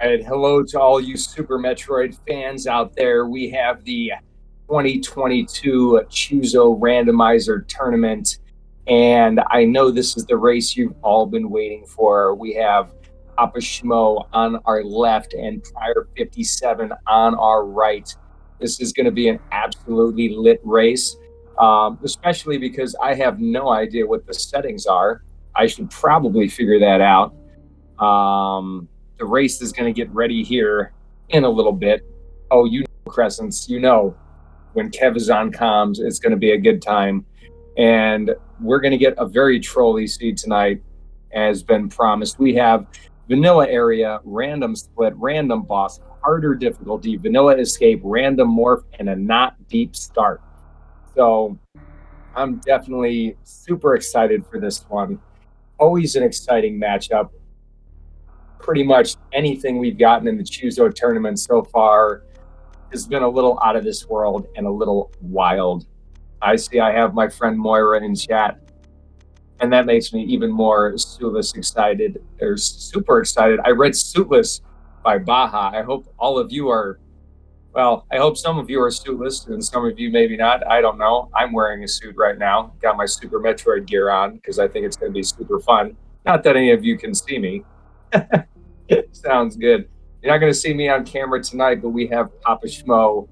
right, hello to all you Super Metroid fans out there. We have the 2022 Choozo Randomizer tournament, and I know this is the race you've all been waiting for. We have PapaSchmo on our left and prieR57 on our right. This is going to be an absolutely lit race, especially because I have no idea what the settings are. I should probably figure that out. The race is going to get ready here in a little bit. Oh, you know, Crescents, you know, when Kev is on comms, it's going to be a good time. And we're going to get a very trolly seed tonight, as been promised. We have vanilla area, random split, random boss, harder difficulty, vanilla escape, random morph, and a not deep start. So I'm definitely super excited for this one. Always an exciting matchup. Pretty much anything we've gotten in the Choozo tournament so far has been a little out of this world and a little wild. I see I have my friend Moira in chat, and that makes me even more super excited. I read Suitless by Baja. I hope all of you are, well, I hope some of you are suitless and some of you maybe not. I don't know. I'm wearing a suit right now. Got my Super Metroid gear on because I think it's going to be super fun. Not that any of you can see me. Sounds good. You're not going to see me on camera tonight, but we have PapaSchmo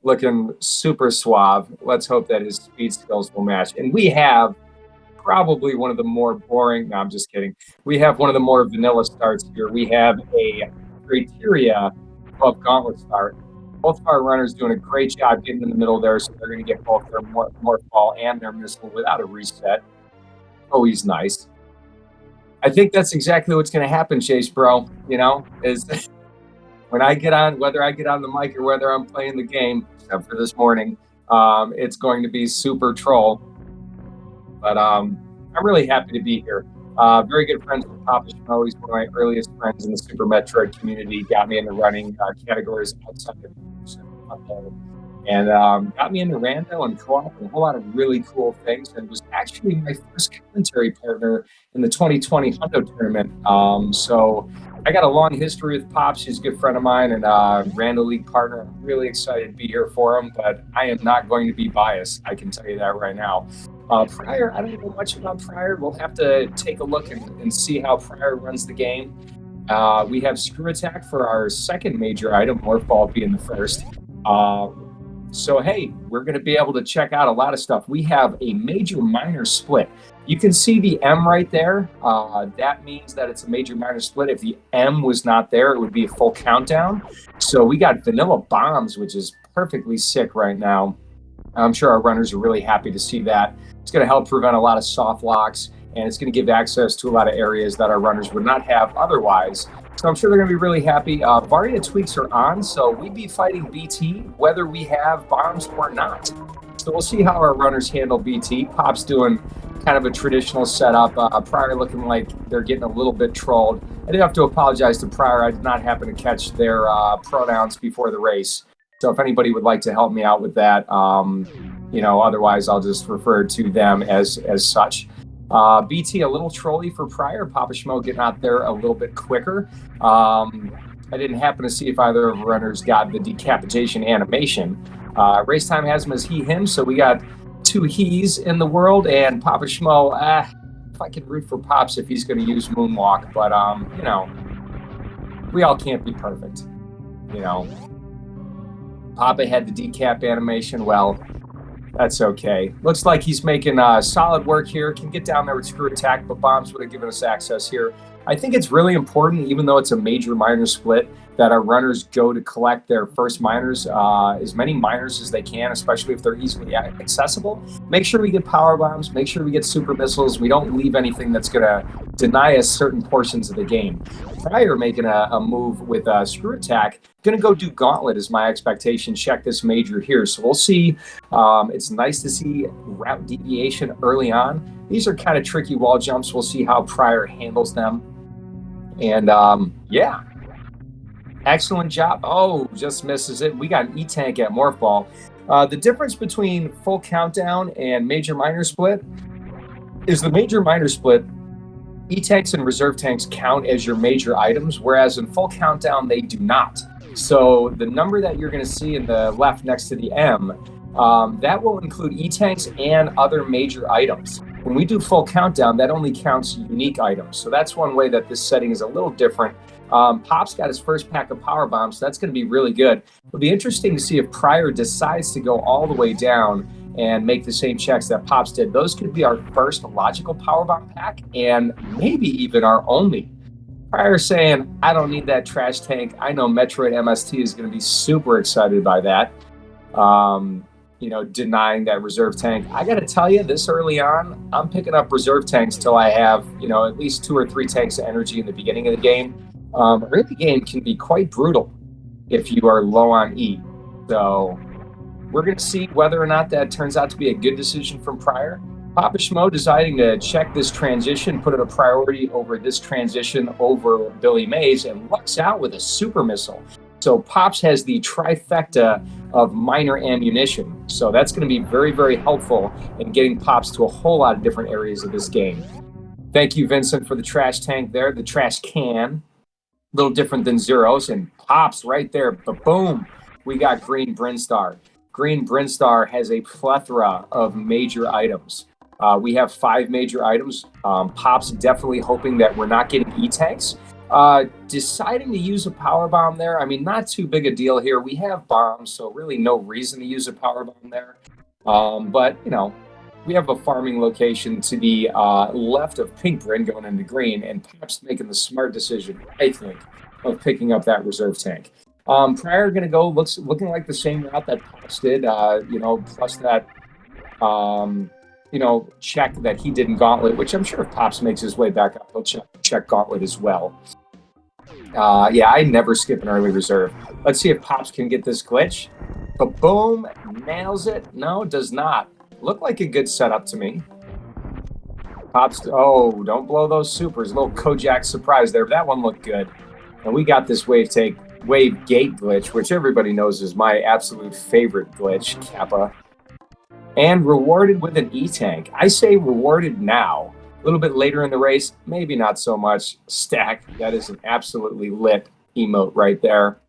looking super suave. Let's hope that his speed skills will match. And we have probably one of the more boring, no, I'm just kidding. We have one of the more vanilla starts here. We have a criteria above gauntlet start. Both of our runners doing a great job getting in the middle there, so they're going to get both their morph ball and their missile without a reset. Always nice. I think that's exactly what's going to happen, Chase, bro. You know, is when I get on, whether I get on the mic or whether I'm playing the game, except for this morning, it's going to be super troll. But I'm really happy to be here. Very good friends with PapaSchmo. He's one of my earliest friends in the Super Metroid community. Got me into running categories outside of and got me into rando and co-op and a whole lot of really cool things, and was actually my first commentary partner in the 2020 Hundo tournament. So I got a long history with Pops. He's a good friend of mine and Rando League partner. I'm really excited to be here for him, but I am not going to be biased. I can tell you that right now. prieR, I don't know much about prieR. We'll have to take a look and see how prieR runs the game. We have Screw Attack for our second major item, Morph Ball being the first. So, hey, we're going to be able to check out a lot of stuff. We have a major minor split. You can see the M right there. That means that it's a major minor split. If the M was not there, it would be a full countdown. So we got vanilla bombs, which is perfectly sick right now. I'm sure our runners are really happy to see that. It's going to help prevent a lot of soft locks, and it's going to give access to a lot of areas that our runners would not have otherwise. So I'm sure they're going to be really happy. Varia tweaks are on, so we'd be fighting BT whether we have bombs or not. So we'll see how our runners handle BT. Pop's doing kind of a traditional setup. prieR looking like they're getting a little bit trolled. I do have to apologize to prieR. I did not happen to catch their pronouns before the race. So if anybody would like to help me out with that, you know, otherwise I'll just refer to them as such. BT a little trolly for prieR. PapaSchmo getting out there a little bit quicker. I didn't happen to see if either of the runners got the decapitation animation. Race time has him as he, him, so we got two he's in the world, and PapaSchmo, if I could root for Pops if he's going to use Moonwalk, but, you know, we all can't be perfect, you know. Papa had the decap animation, well, that's okay. Looks like he's making solid work here. Can get down there with Screw Attack, but bombs would have given us access here. I think it's really important, even though it's a major minor split, that our runners go to collect their first minors, as many minors as they can, especially if they're easily accessible. Make sure we get power bombs, make sure we get super missiles. We don't leave anything that's going to deny us certain portions of the game. prieR making a move with Screw Attack, going to go do Gauntlet is my expectation. Check this major here. So we'll see. It's nice to see route deviation early on. These are kind of tricky wall jumps. We'll see how prieR handles them. And yeah. Excellent job. Oh, just misses it. We got an E-Tank at Morph Ball. The difference between full countdown and major minor split is the major minor split E-tanks and reserve tanks count as your major items, whereas in full countdown, they do not. So the number that you're going to see in the left next to the M, that will include E-tanks and other major items. When we do full countdown, that only counts unique items. So that's one way that this setting is a little different. Pop's got his first pack of power bombs, so that's going to be really good. It'll be interesting to see if prieR decides to go all the way down and make the same checks that Pops did. Those could be our first logical powerbomb pack and maybe even our only. prieR saying, I don't need that trash tank. I know Metroid MST is going to be super excited by that. Denying that reserve tank. I got to tell you, this early on, I'm picking up reserve tanks till I have, at least 2 or 3 tanks of energy in the beginning of the game. Early game can be quite brutal if you are low on E. So we're going to see whether or not that turns out to be a good decision from prieR. PapaSchmo deciding to check this transition, put it a priority over this transition over Billy Mays, and lucks out with a super missile. So Pops has the trifecta of minor ammunition. So that's going to be very, very helpful in getting Pops to a whole lot of different areas of this game. Thank you, Vincent, for the trash tank there, the trash can. A little different than Zeros, and Pops right there, boom, we got Green Brinstar. Green Brinstar has a plethora of major items. We have 5 major items. Pop's definitely hoping that we're not getting E-tanks. Deciding to use a power bomb there, I mean, not too big a deal here. We have bombs, so really no reason to use a power bomb there. But, we have a farming location to the left of Pink Brin going into green, and Pop's making the smart decision, I think, of picking up that reserve tank. prieR going to go looking like the same route that Pops did, plus that, check that he did in Gauntlet, which I'm sure if Pops makes his way back up, he'll check Gauntlet as well. I never skip an early reserve. Let's see if Pops can get this glitch. But boom, nails it. No, does not. Look like a good setup to me. Pops, don't blow those supers. A little Kojak surprise there. That one looked good. And we got this wave gate glitch, which everybody knows is my absolute favorite glitch, Kappa. And rewarded with an E-tank. I say rewarded now. A little bit later in the race, maybe not so much. Stack, that is an absolutely lit emote right there.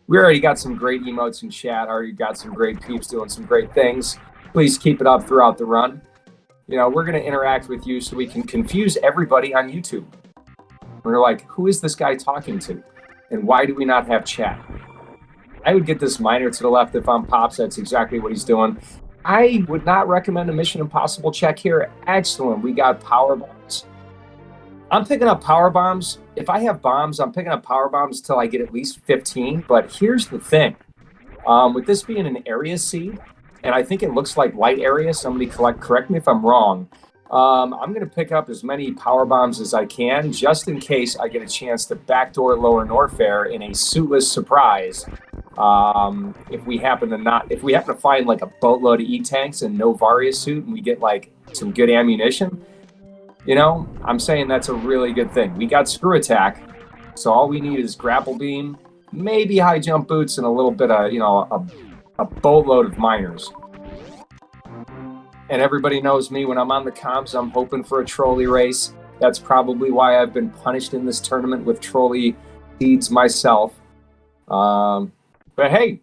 We already got some great emotes in chat. Already got some great peeps doing some great things. Please keep it up throughout the run. We're going to interact with you so we can confuse everybody on YouTube. We're like, who is this guy talking to? And why do we not have chat? I would get this miner to the left if I'm Pops. That's exactly what he's doing. I would not recommend a Mission Impossible check here. Excellent. We got power bombs. I'm picking up power bombs. If I have bombs, I'm picking up power bombs till I get at least 15. But here's the thing. With this being an area seed, and I think it looks like light area, somebody correct me if I'm wrong, I'm going to pick up as many power bombs as I can, just in case I get a chance to backdoor Lower Norfair in a suitless surprise. If we happen to find like a boatload of E-tanks and no Varia suit, and we get like some good ammunition, I'm saying that's a really good thing. We got screw attack, so all we need is grapple beam, maybe high jump boots, and a little bit of a boatload of miners. And everybody knows me, when I'm on the comms, I'm hoping for a trolley race. That's probably why I've been punished in this tournament with trolley seeds myself. But hey,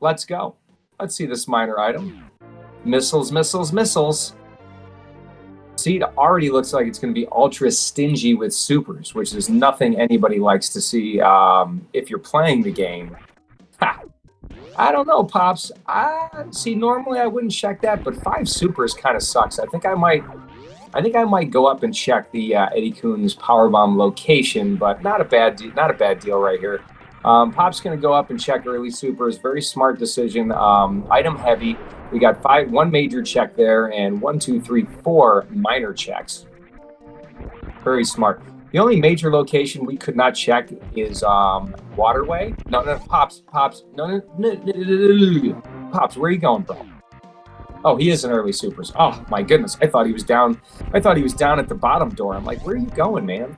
let's go. Let's see this miner item. Missiles, missiles, missiles. Seed already looks like it's going to be ultra stingy with supers, which is nothing anybody likes to see if you're playing the game. Ha! I don't know, Pops. See, normally I wouldn't check that, but 5 supers kind of sucks. I think I might go up and check the Eddie Kuhn's powerbomb location, but not a bad deal right here. Pop's going to go up and check early supers. Very smart decision. Item heavy. We got 1 major check there, and 1, 2, 3, 4 minor checks. Very smart. The only major location we could not check is Waterway. No, Pops. No. Pops, where are you going, bro? Oh, he is in early supers. Oh, my goodness. I thought he was down at the bottom door. I'm like, where are you going, man?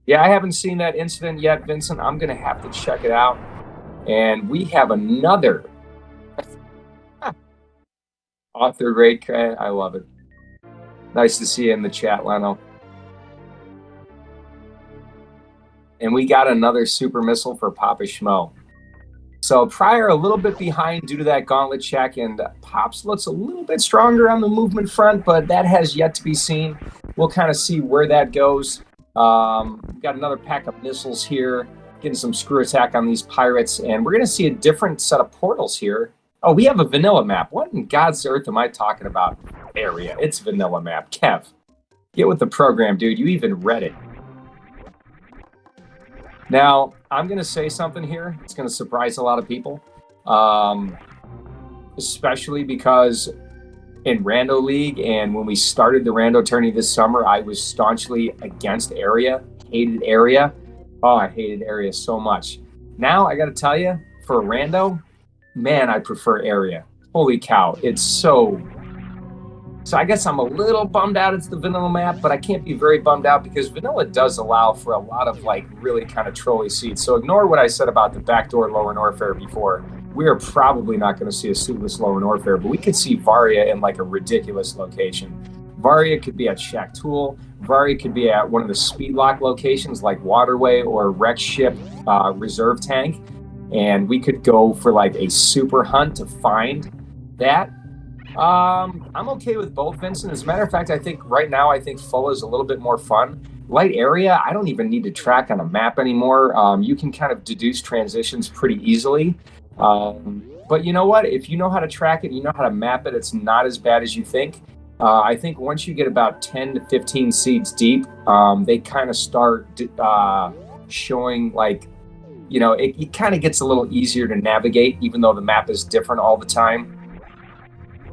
Yeah, I haven't seen that incident yet, Vincent. I'm going to have to check it out. And we have another author rate. I love it. Nice to see you in the chat, Leno. And we got another super missile for PapaSchmo. So prieR a little bit behind due to that gauntlet check, and Pops looks a little bit stronger on the movement front, but that has yet to be seen. We'll kind of see where that goes. We've got another pack of missiles here, getting some screw attack on these pirates, and we're going to see a different set of portals here. Oh, we have a vanilla map. What in God's earth am I talking about? Area. It's vanilla map. Kev, get with the program, dude. You even read it. Now, I'm going to say something here. It's going to surprise a lot of people, especially because in Rando League and when we started the Rando tourney this summer, I was staunchly against area, hated area. Oh, I hated area so much. Now, I got to tell you, for Rando, man, I prefer area. Holy cow, it's so... So I guess I'm a little bummed out it's the vanilla map, but I can't be very bummed out because vanilla does allow for a lot of like really kind of trolly seeds. So ignore what I said about the backdoor lower Norfair before. We are probably not going to see a suitless lower Norfair, but we could see Varia in like a ridiculous location. Varia could be at Shack Tool. Varia could be at one of the speed lock locations like Waterway or Wreck Ship Reserve Tank. And we could go for like a super hunt to find that. I'm okay with both, Vincent. As a matter of fact, I think right now, I think full is a little bit more fun. Light area, I don't even need to track on a map anymore. You can kind of deduce transitions pretty easily. But you know what? If you know how to track it, you know how to map it, it's not as bad as you think. I think once you get about 10 to 15 seeds deep, they kind of start showing like, you know, it kind of gets a little easier to navigate, even though the map is different all the time.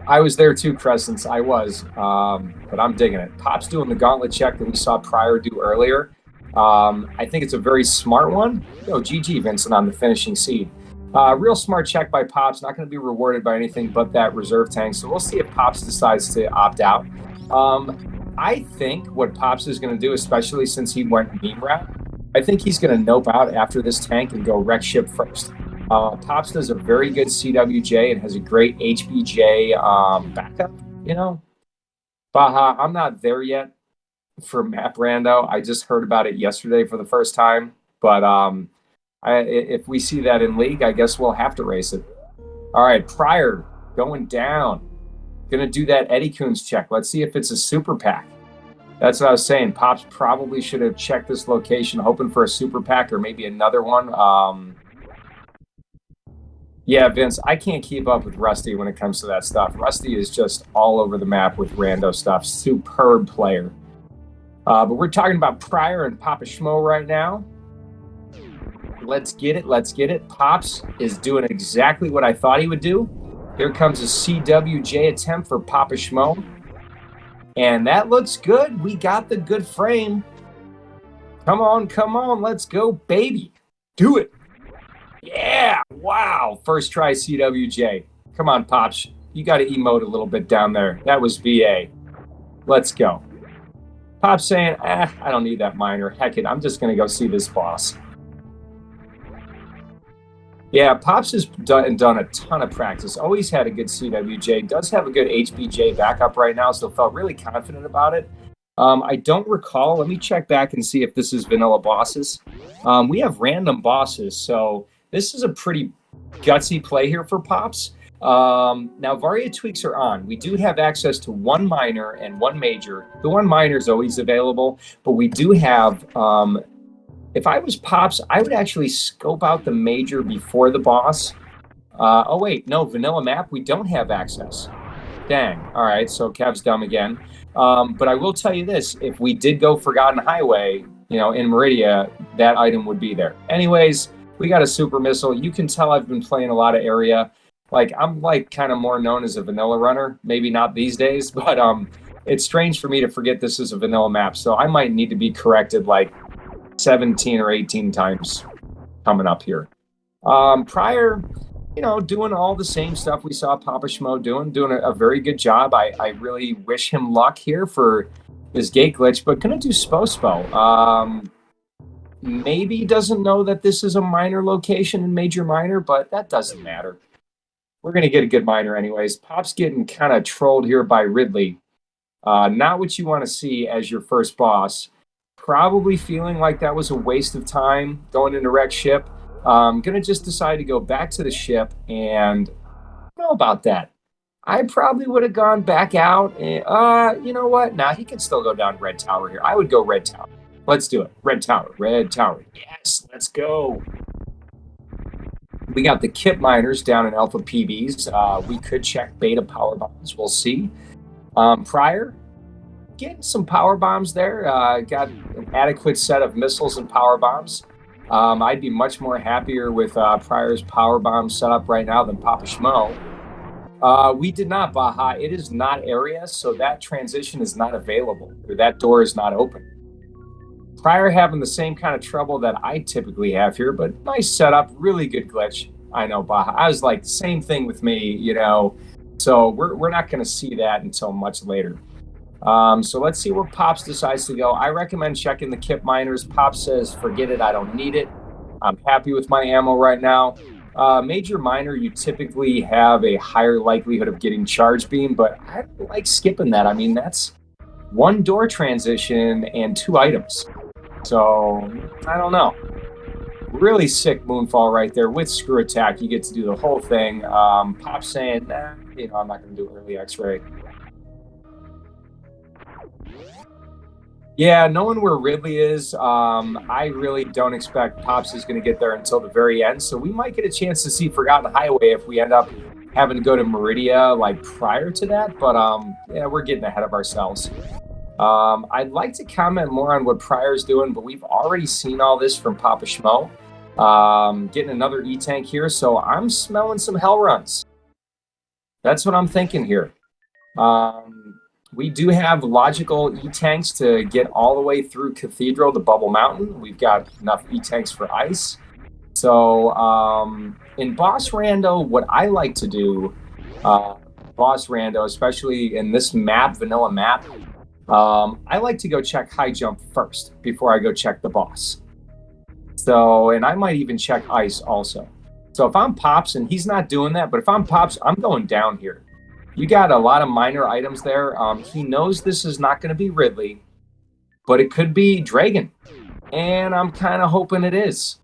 I was there too, Crescents. I was, but I'm digging it. Pop's doing the gauntlet check that we saw prieR do earlier. I think it's a very smart one. Yo, GG, Vincent, on the finishing seed. Real smart check by Pops. Not going to be rewarded by anything but that reserve tank. So we'll see if Pops decides to opt out. I think what Pops is going to do, especially since he went meme route, I think he's going to nope out after this tank and go Wreck Ship first. Pops does a very good CWJ and has a great HBJ backup, you know. Baja, I'm not there yet for Map Rando. I just heard about it yesterday for the first time. But if we see that in League, I guess we'll have to race it. All right, prieR going down. Going to do that Eddie Coons check. Let's see if it's a super pack. That's what I was saying. Pops probably should have checked this location, hoping for a super pack or maybe another one. Yeah, Vince, I can't keep up with Rusty when it comes to that stuff. Rusty is just all over the map with rando stuff. Superb player. But we're talking about prieR and PapaSchmo right now. Let's get it. Let's get it. Pops is doing exactly what I thought he would do. Here comes a CWJ attempt for PapaSchmo. And that looks good. We got the good frame. Come on, come on. Let's go, baby. Do it. Yeah, wow. First try CWJ. Come on, Pops. You got to emote a little bit down there. That was VA. Let's go. Pops saying, I don't need that minor. Heck it, I'm just going to go see this boss. Yeah, Pops has done a ton of practice. Always had a good CWJ. Does have a good HBJ backup right now, so felt really confident about it. I don't recall. Let me check back and see if this is vanilla bosses. We have random bosses, so this is a pretty gutsy play here for Pops. Now, Varia tweaks are on. We do have access to one minor and one major. The one minor is always available, but we do have... if I was Pops, I would actually scope out the major before the boss. Oh, wait, no, vanilla map, we don't have access. Dang. All right, so Kev's dumb again. But I will tell you this. If we did go Forgotten Highway, you know, in Meridia, that item would be there. Anyways, we got a super missile. You can tell I've been playing a lot of area. Like, I'm, like, kind of more known as a vanilla runner. Maybe not these days, but it's strange for me to forget this is a vanilla map. So I might need to be corrected, like, 17 or 18 times coming up here. prieR, you know, doing all the same stuff we saw PapaSchmo doing a very good job. I really wish him luck here for this gate glitch, but gonna do Spo. Maybe doesn't know that this is a minor location in major minor, but that doesn't matter. We're gonna get a good minor anyways. Pop's getting kind of trolled here by Ridley. Not what you want to see as your first boss. Probably feeling like that was a waste of time going into wreck ship. Gonna just decide to go back to the ship, and I don't know about that. I probably would have gone back out. And, you know what? Nah, he can still go down Red Tower here. I would go Red Tower. Let's do it. Red Tower. Red Tower. Yes, let's go. We got the kip miners down in Alpha PBs. We could check beta power bombs. We'll see. prieR, getting some power bombs there. Got an adequate set of missiles and power bombs. I'd be much more happier with prieR's power bomb setup right now than PapaSchmo. We did not, Baja. It is not area, so that transition is not available, or that door is not open. prieR having the same kind of trouble that I typically have here, but nice setup, really good glitch. I know, Baja. I was like, same thing with me, you know. So we're not going to see that until much later. So let's see where Pops decides to go. I recommend checking the kip miners. Pops says, forget it, I don't need it. I'm happy with my ammo right now. Major miner, you typically have a higher likelihood of getting charge beam, but I don't like skipping that. I mean, that's one door transition and 2 items. So, I don't know. Really sick Moonfall right there with screw attack. You get to do the whole thing. Pop's saying, nah, you know, I'm not going to do early X-ray. Yeah, knowing where Ridley is, I really don't expect Pops is going to get there until the very end. So we might get a chance to see Forgotten Highway if we end up having to go to Meridia like prior to that. But yeah, we're getting ahead of ourselves. I'd like to comment more on what prieR's doing, but we've already seen all this from PapaSchmo. Getting another E-Tank here, so I'm smelling some hell runs. That's what I'm thinking here. We do have logical E-Tanks to get all the way through Cathedral to Bubble Mountain. We've got enough E-Tanks for ice. So in Boss Rando, what I like to do, Boss Rando, especially in this map, vanilla map, I like to go check high jump first before I go check the boss. So, and I might even check ice also. So if I'm Pops, and he's not doing that, but if I'm Pops, I'm going down here. You got a lot of minor items there. He knows this is not going to be Ridley, but it could be Dragon. And I'm kind of hoping it is.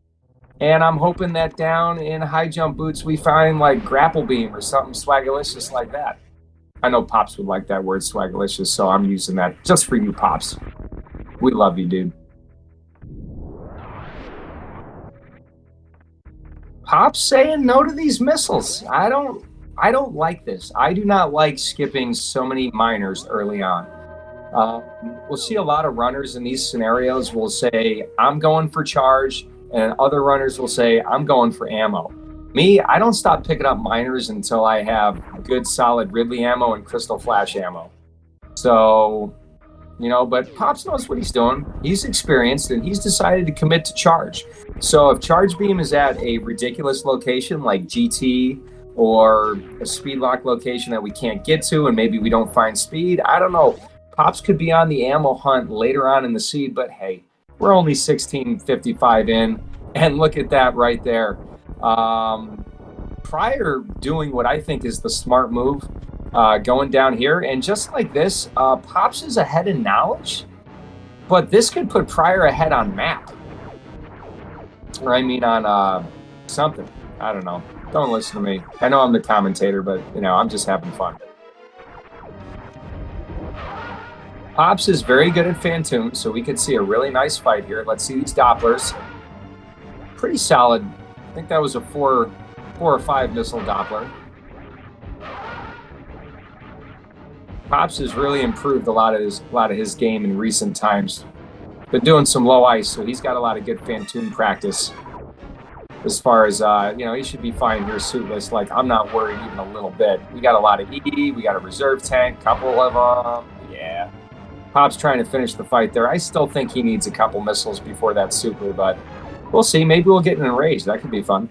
And I'm hoping that down in high jump boots, we find like grapple beam or something swagalicious like that. I know Pops would like that word, swagalicious, so I'm using that just for you, Pops. We love you, dude. Pops saying no to these missiles. I don't like this. I do not like skipping so many miners early on. We'll see a lot of runners in these scenarios will say, I'm going for charge, and other runners will say, I'm going for ammo. Me, I don't stop picking up miners until I have good, solid Ridley ammo and Crystal Flash ammo. So, you know, but Pops knows what he's doing. He's experienced, and he's decided to commit to charge. So if charge beam is at a ridiculous location like GT or a speed lock location that we can't get to, and maybe we don't find speed, I don't know. Pops could be on the ammo hunt later on in the seed, but hey, we're only 16:55 in, and look at that right there. prieR doing what I think is the smart move, going down here, and just like this, Pops is ahead in knowledge, but this could put prieR ahead on map, or I mean on something. I don't know. Don't listen to me. I know I'm the commentator, but you know, I'm just having fun. Pops is very good at Phantom, so we could see a really nice fight here. Let's see these Dopplers. Pretty solid. I think that was a 4 or 5 missile Doppler. Pops has really improved a lot of his game in recent times. Been doing some low ice, so he's got a lot of good Phantom practice. As far as, you know, he should be fine here suitless. Like, I'm not worried even a little bit. We got a lot of E, we got a reserve tank, couple of them. Yeah. Pop's trying to finish the fight there. I still think he needs a couple missiles before that super, but we'll see. Maybe we'll get an enrage. That could be fun.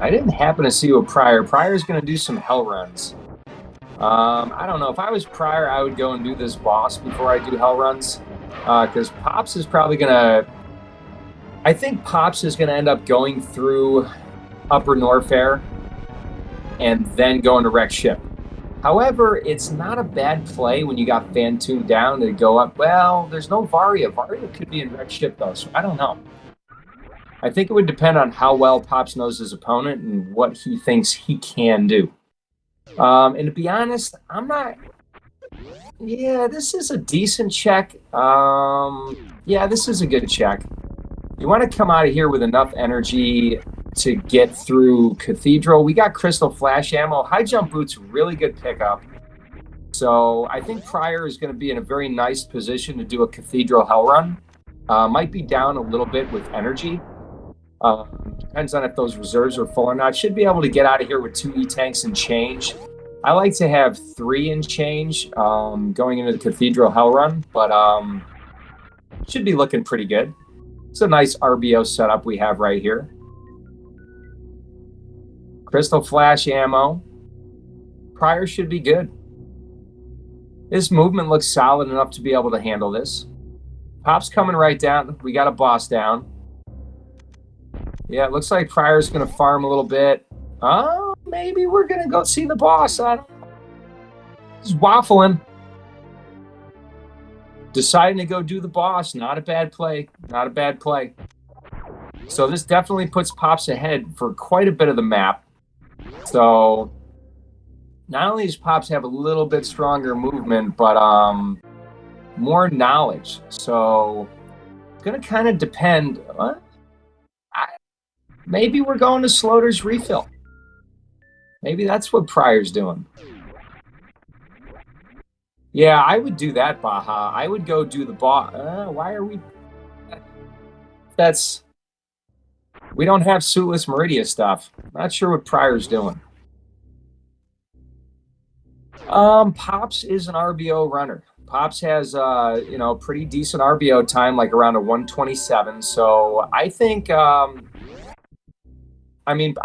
I didn't happen to see what prieR. prieR's going to do some hell runs. I don't know. If I was prieR, I would go and do this boss before I do hell runs. Because Pops is probably going to... I think Pops is going to end up going through Upper Norfair and then go into Wreck Ship. However, it's not a bad play when you got Fan tuned down to go up. Well, there's no Varia. Varia could be in Wreck Ship, though, so I don't know. I think it would depend on how well Pops knows his opponent and what he thinks he can do. And to be honest, I'm not... Yeah, this is a decent check. Yeah, this is a good check. You want to come out of here with enough energy to get through Cathedral. We got Crystal Flash ammo. High Jump Boots, really good pickup. So I think prieR is going to be in a very nice position to do a Cathedral Hell Run. Might be down a little bit with energy. Depends on if those reserves are full or not. Should be able to get out of here with 2 E-Tanks and change. I like to have 3 and change going into the Cathedral Hell Run, but should be looking pretty good. It's a nice RBO setup we have right here. Crystal Flash ammo. prieR should be good. His movement looks solid enough to be able to handle this. Pop's coming right down. We got a boss down. Yeah, it looks like prieR's going to farm a little bit. Oh, maybe we're going to go see the boss. I don't know. He's waffling. Deciding to go do the boss. Not a bad play. Not a bad play. So this definitely puts Pops ahead for quite a bit of the map. So not only does Pops have a little bit stronger movement, but more knowledge. So it's going to kind of depend. Maybe we're going to Sloter's refill. Maybe that's what prieR's doing. Yeah, I would do that, Baja. I would go do the boss. Why are we... That's... We don't have Suitless Meridia stuff. Not sure what prieR's doing. Pops is an RBO runner. Pops has, you know, pretty decent RBO time, like around a 127. So I think, I mean,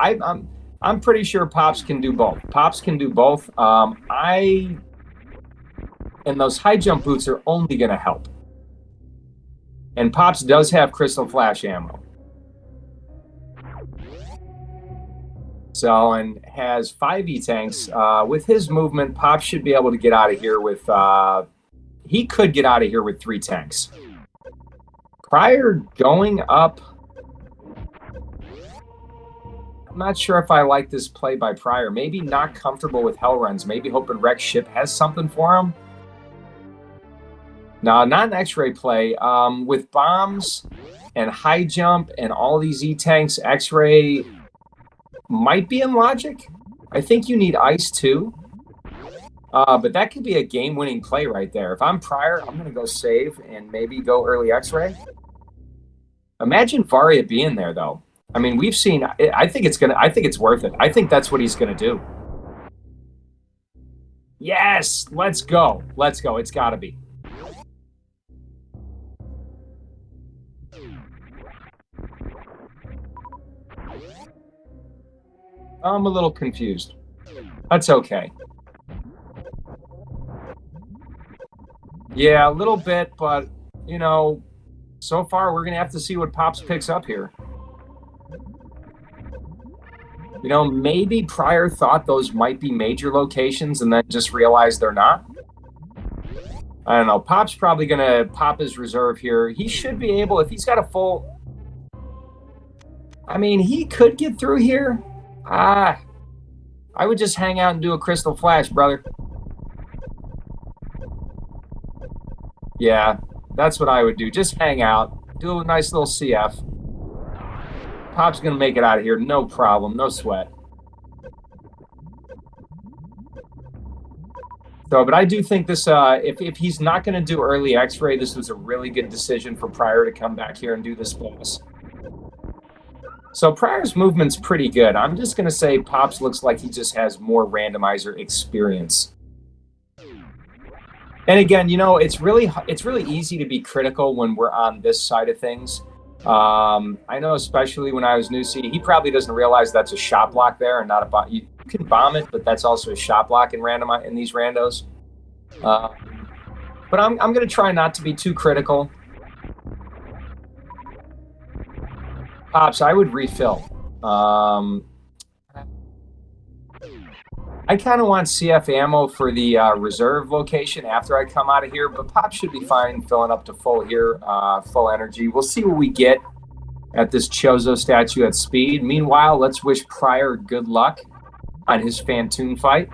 I'm pretty sure Pops can do both. Pops can do both. And those high jump boots are only going to help. And Pops does have Crystal Flash ammo. So, and has 5 E-Tanks. With his movement, Pops should be able to get out of here with... he could get out of here with 3 tanks. prieR going up... I'm not sure if I like this play by prieR. Maybe not comfortable with Hell Runs. Maybe hoping Wreck Ship has something for him. No, not an X-ray play. With bombs and high jump and all these E-Tanks, X-ray might be in logic. I think you need ice too. But that could be a game-winning play right there. If I'm prieR, I'm going to go save and maybe go early X-ray. Imagine Varia being there, though. I mean, we've seen... I think it's worth it. I think that's what he's going to do. Yes! Let's go. Let's go. It's got to be. I'm a little confused. That's okay. Yeah, a little bit, but, you know, so far we're going to have to see what Pops picks up here. You know, maybe prieR thought those might be major locations and then just realized they're not. I don't know. Pop's probably going to pop his reserve here. He should be able, if he's got a full... I mean, he could get through here. I would just hang out and do a Crystal Flash, brother. Yeah, that's what I would do. Just hang out. Do a nice little CF. Pop's going to make it out of here. No problem. No sweat. So, but I do think this, if he's not going to do early X-ray, this was a really good decision for prieR to come back here and do this boss. So prieR's movement's pretty good. I'm just going to say Pops looks like he just has more randomizer experience. And again, you know, it's really easy to be critical when we're on this side of things. I know, especially when I was new C, he probably doesn't realize that's a shot block there and not a bomb. You can bomb it, but that's also a shot block in these randos. But I'm going to try not to be too critical. Pops, I would refill. I kind of want CF ammo for the reserve location after I come out of here, but Pop should be fine filling up to full here, full energy. We'll see what we get at this Choozo statue at speed. Meanwhile, let's wish prieR good luck on his Phantoon fight.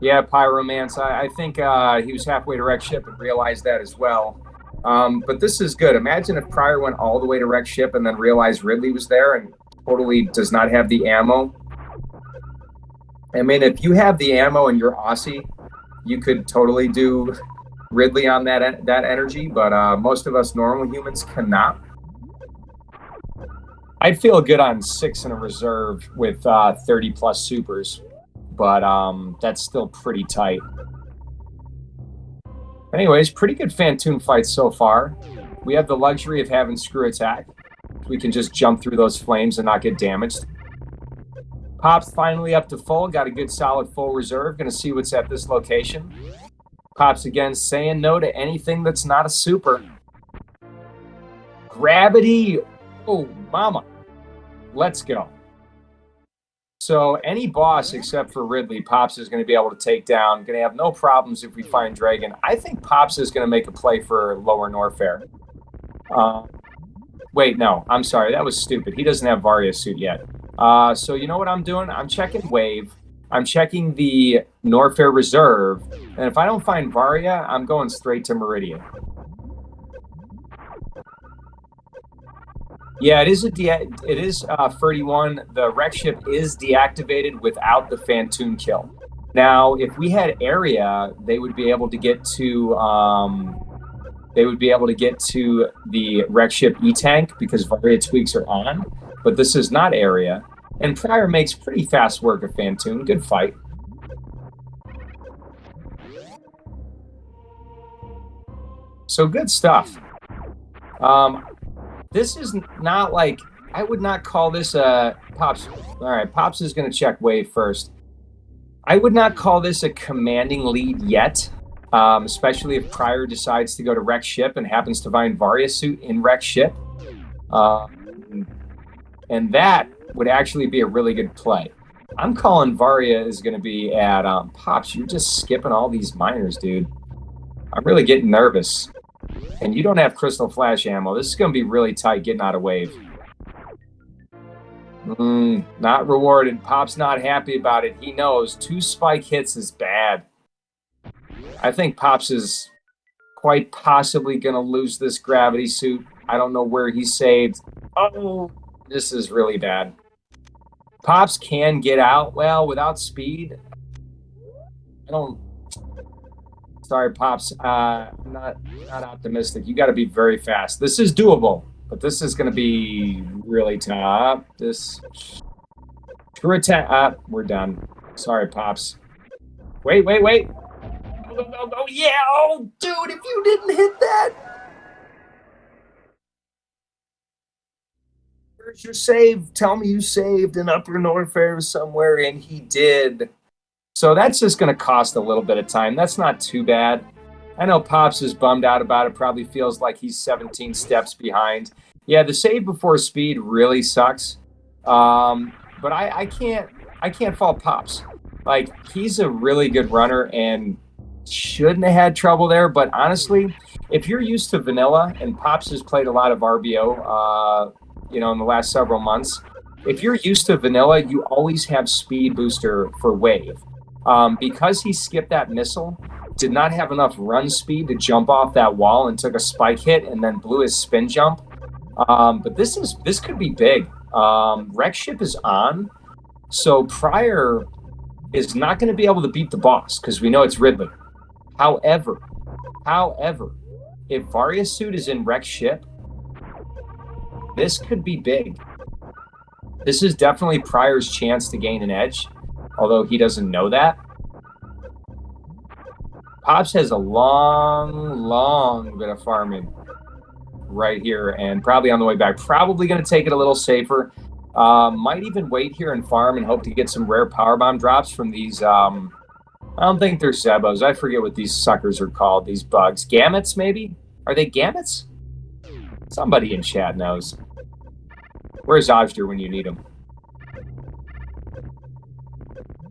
Yeah, Pyromance. I think he was halfway to wreck ship and realized that as well. But this is good. Imagine if prieR went all the way to wreck ship and then realized Ridley was there and totally does not have the ammo. I mean, if you have the ammo and you're Aussie, you could totally do Ridley on that energy, but most of us normal humans cannot. I'd feel good on 6 in a reserve with 30 plus supers, but that's still pretty tight. Anyways, pretty good Phantoon fight so far. We have the luxury of having screw attack. We can just jump through those flames and not get damaged. Pop's finally up to full. Got a good solid full reserve. Going to see what's at this location. Pop's again saying no to anything that's not a super. Gravity. Oh, mama. Let's go. So any boss except for Ridley, Pops is going to be able to take down. Going to have no problems if we find Dragon. I think Pops is going to make a play for Lower Norfair. Wait, no. I'm sorry. That was stupid. He doesn't have Varia suit yet. So you know what I'm doing? I'm checking Wave. I'm checking the Norfair Reserve. And if I don't find Varia, I'm going straight to Meridian. Yeah, it is 31. The wreck ship is deactivated without the Phantoon kill. Now, if we had area, they would be able to get to the wreck ship E-tank because Varia tweaks are on. But this is not area. And prieR makes pretty fast work of Phantoon. Good fight. So good stuff. This is not like, I would not call this a Pops. All right, Pops is going to check Wave first. I would not call this a commanding lead yet, especially if prieR decides to go to wreck ship and happens to find Varia suit in wreck ship. And that would actually be a really good play. I'm calling Varia is going to be at Pops. You're just skipping all these miners, dude. I'm really getting nervous. And you don't have Crystal Flash ammo. This is going to be really tight getting out of Wave. Not rewarded. Pop's not happy about it. He knows 2 spike hits is bad. I think Pops is quite possibly going to lose this gravity suit. I don't know where he's saved. Oh, this is really bad. Pops can get out. Well, without speed, I don't... Sorry, Pops. I'm not optimistic. You got to be very fast. This is doable, but this is going to be really tough. This... Screw attack. We're done. Sorry, Pops. Wait. Go. Yeah! Oh, dude, if you didn't hit that... Where's your save? Tell me you saved in Upper Norfair somewhere, and he did. So that's just going to cost a little bit of time. That's not too bad. I know Pops is bummed out about it. Probably feels like he's 17 steps behind. Yeah, the save before speed really sucks. But I can't fault Pops. Like, he's a really good runner and shouldn't have had trouble there. But honestly, if you're used to vanilla, and Pops has played a lot of RBO, in the last several months, if you're used to vanilla, you always have speed booster for Wave. Because he skipped that missile, did not have enough run speed to jump off that wall and took a spike hit and then blew his spin jump. But this could be big. Wreck ship is on, so prieR is not going to be able to beat the boss because we know it's Ridley. However, if Varia suit is in wreck ship, this could be big. This is definitely prieR's chance to gain an edge, although he doesn't know that. Pops has a long bit of farming right here and probably on the way back. Probably going to take it a little safer. Might even wait here and farm and hope to get some rare power bomb drops from these. I don't think they're Zebos. I forget what these suckers are called, these bugs. Gamuts, maybe? Are they Gamuts? Somebody in chat knows. Where's Ojder when you need him?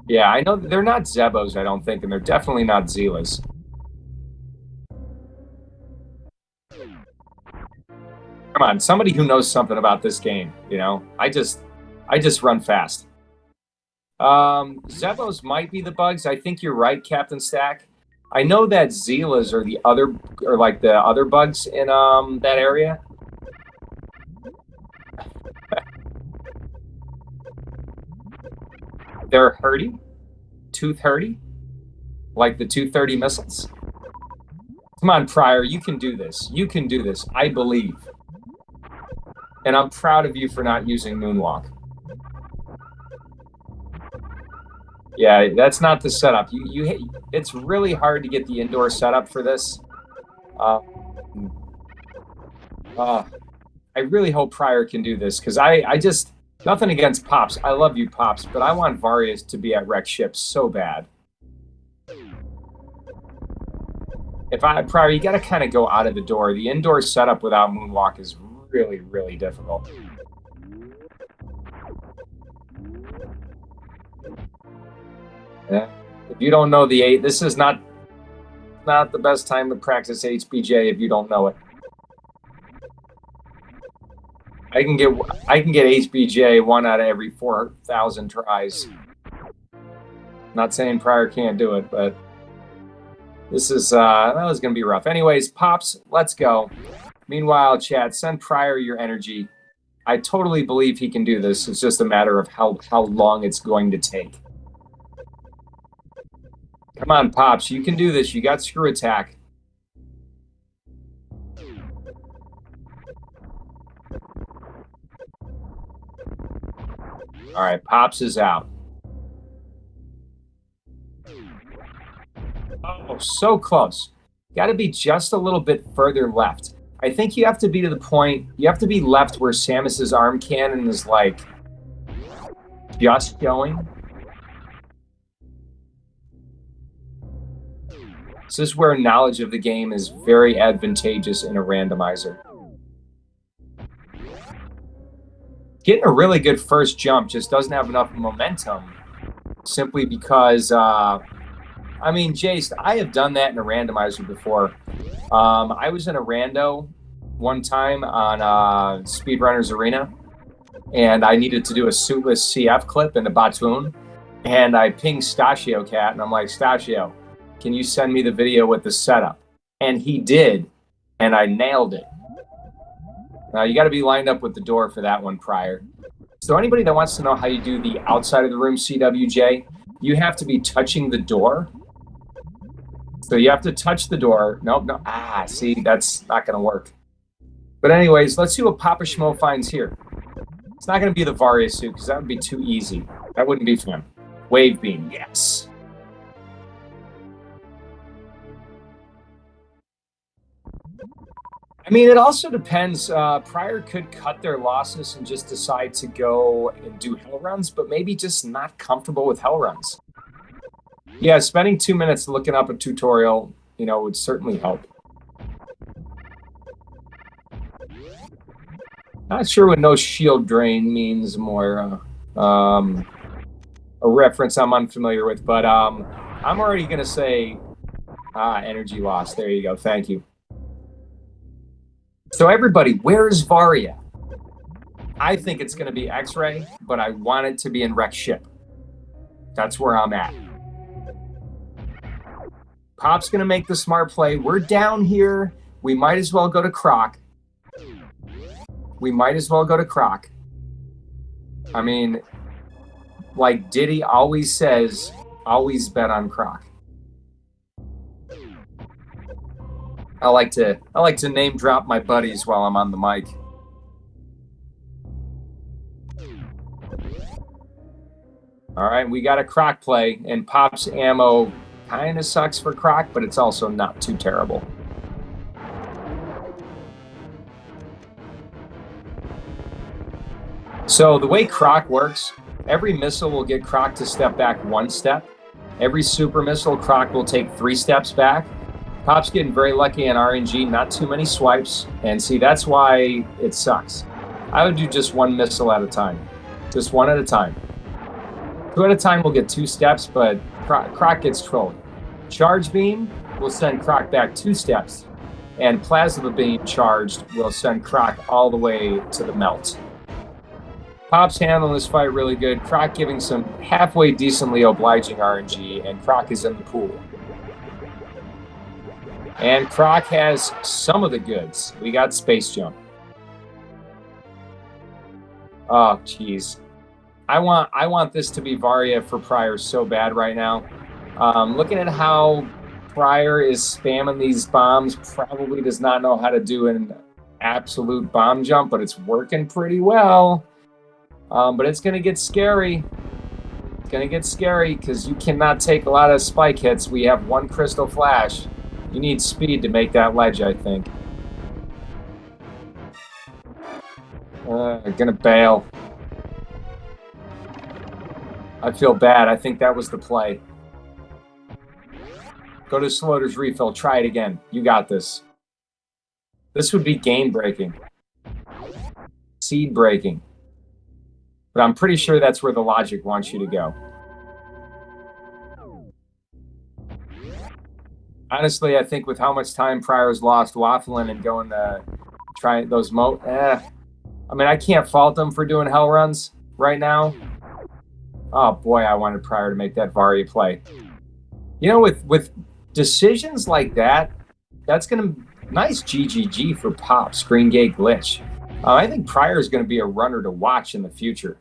Yeah, I know they're not Zebos, I don't think, and they're definitely not Zeelas. Come on, somebody who knows something about this game, you know? I just run fast. Zebos might be the bugs. I think you're right, Captain Stack. I know that Zeelas are the other, or like the other bugs in that area. They're hurdy, tooth hurdy, like the 230 missiles. Come on, prieR, you can do this. You can do this. I believe. And I'm proud of you for not using Moonwalk. Yeah, that's not the setup. It's really hard to get the indoor setup for this. I really hope prieR can do this, because I just, nothing against Pops. I love you, Pops, but I want Varia to be at Wreck Ship so bad. prieR, you got to kind of go out of the door. The indoor setup without Moonwalk is really, really difficult. Yeah. If you don't know the 8, this is not the best time to practice HBJ if you don't know it. I can get HBJ 1 out of every 4,000 tries. Not saying prieR can't do it, but this is that was gonna be rough. Anyways, Pops, let's go. Meanwhile, chat, send prieR your energy. I totally believe he can do this. It's just a matter of how long it's going to take. Come on, Pops, you can do this. You got screw attack. All right, Pops is out. Oh, so close. Got to be just a little bit further left. I think you have to be to the point, you have to be left where Samus's arm cannon is like just going. This is where knowledge of the game is very advantageous in a randomizer. Getting a really good first jump just doesn't have enough momentum, simply because, I mean, Jace, I have done that in a randomizer before. I was in a rando one time on Speedrunners Arena, and I needed to do a suitless CF clip in a Batoon, and I pinged Stachio Cat, and I'm like, Stachio, can you send me the video with the setup? And he did, and I nailed it. Now, you got to be lined up with the door for that one prieR. So anybody that wants to know how you do the outside of the room CWJ, you have to be touching the door. So you have to touch the door. Nope, no. Ah, see, that's not going to work. But anyways, let's see what PapaSchmo finds here. It's not going to be the Varia suit, because that would be too easy. That wouldn't be fun. Wave beam, yes. I mean, it also depends. prieR could cut their losses and just decide to go and do hell runs, but maybe just not comfortable with hell runs. Yeah, spending 2 minutes looking up a tutorial, you know, would certainly help. Not sure what no shield drain means, more a reference I'm unfamiliar with, but I'm already going to say energy loss. There you go. Thank you. So everybody, where is Varia? I think it's going to be X-Ray, but I want it to be in Wreck Ship. That's where I'm at. Pop's going to make the smart play. We're down here. We might as well go to Croc. We might as well go to Croc. I mean, like Diddy always says, always bet on Croc. I like to name drop my buddies while I'm on the mic. All right, we got a Croc play, and Pop's ammo kind of sucks for Croc, but it's also not too terrible. So the way Croc works, every missile will get Croc to step back 1 step. Every super missile, Croc will take 3 steps back. Pop's getting very lucky in RNG, not too many swipes, and see, that's why it sucks. I would do just 1 missile at a time. Just 1 at a time. 2 at a time will get 2 steps, but Croc gets trolled. Charge Beam will send Croc back 2 steps, and Plasma Beam charged will send Croc all the way to the melt. Pop's handling this fight really good. Croc giving some halfway decently obliging RNG, and Croc is in the pool. And Croc has some of the goods. We got Space Jump. Oh, jeez. I want this to be Varia for prieR so bad right now. Looking at how prieR is spamming these bombs, probably does not know how to do an absolute bomb jump, but it's working pretty well. But it's going to get scary. It's going to get scary because you cannot take a lot of spike hits. We have 1 Crystal Flash. You need speed to make that ledge, I think. Gonna bail. I feel bad. I think that was the play. Go to Sloter's refill. Try it again. You got this. This would be game breaking. Seed breaking. But I'm pretty sure that's where the logic wants you to go. Honestly, I think with how much time prieR's lost waffling and going to try those I mean, I can't fault them for doing hell runs right now. Oh boy, I wanted prieR to make that Varia play. You know, with decisions like that, that's going to... Nice GGG for Pop, Screen Gate Glitch. I think prieR is going to be a runner to watch in the future.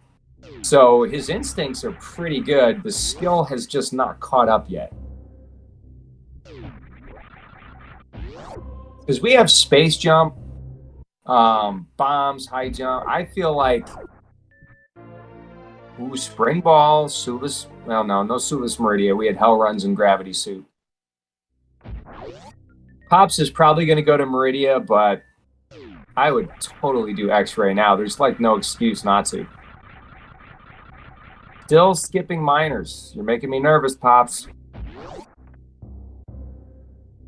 So his instincts are pretty good. The skill has just not caught up yet. Because we have Space Jump, bombs, high jump. I feel like... Ooh, Spring Ball, Suvas... Well, no Suvas Meridia. We had Hell Runs and Gravity Suit. Pops is probably going to go to Meridia, but I would totally do X-Ray now. There's like no excuse not to. Still skipping minors. You're making me nervous, Pops.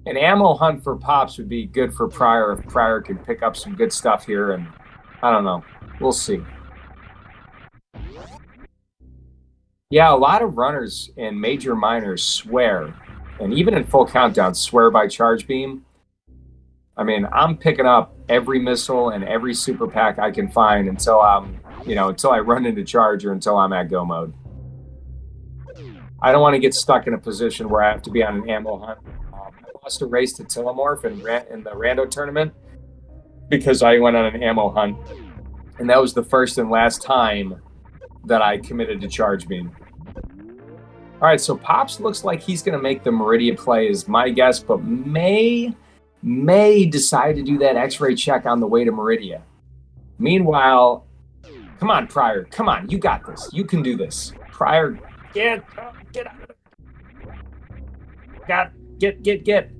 An ammo hunt for Pops would be good for prieR if prieR could pick up some good stuff here, and I don't know. We'll see. Yeah, a lot of runners in major minors swear, and even in full countdown, swear by Charge Beam. I mean, I'm picking up every missile and every super pack I can find until until I run into charge or until I'm at go mode. I don't want to get stuck in a position where I have to be on an ammo hunt. I lost a race to Tillamorph in the Rando tournament because I went on an ammo hunt, and that was the first and last time that I committed to Charge Beam. All right, so Pops looks like he's going to make the Meridia play is my guess, but may decide to do that X-ray check on the way to Meridia. Meanwhile, come on, prieR. Come on, you got this. You can do this. prieR, get out of it. Get.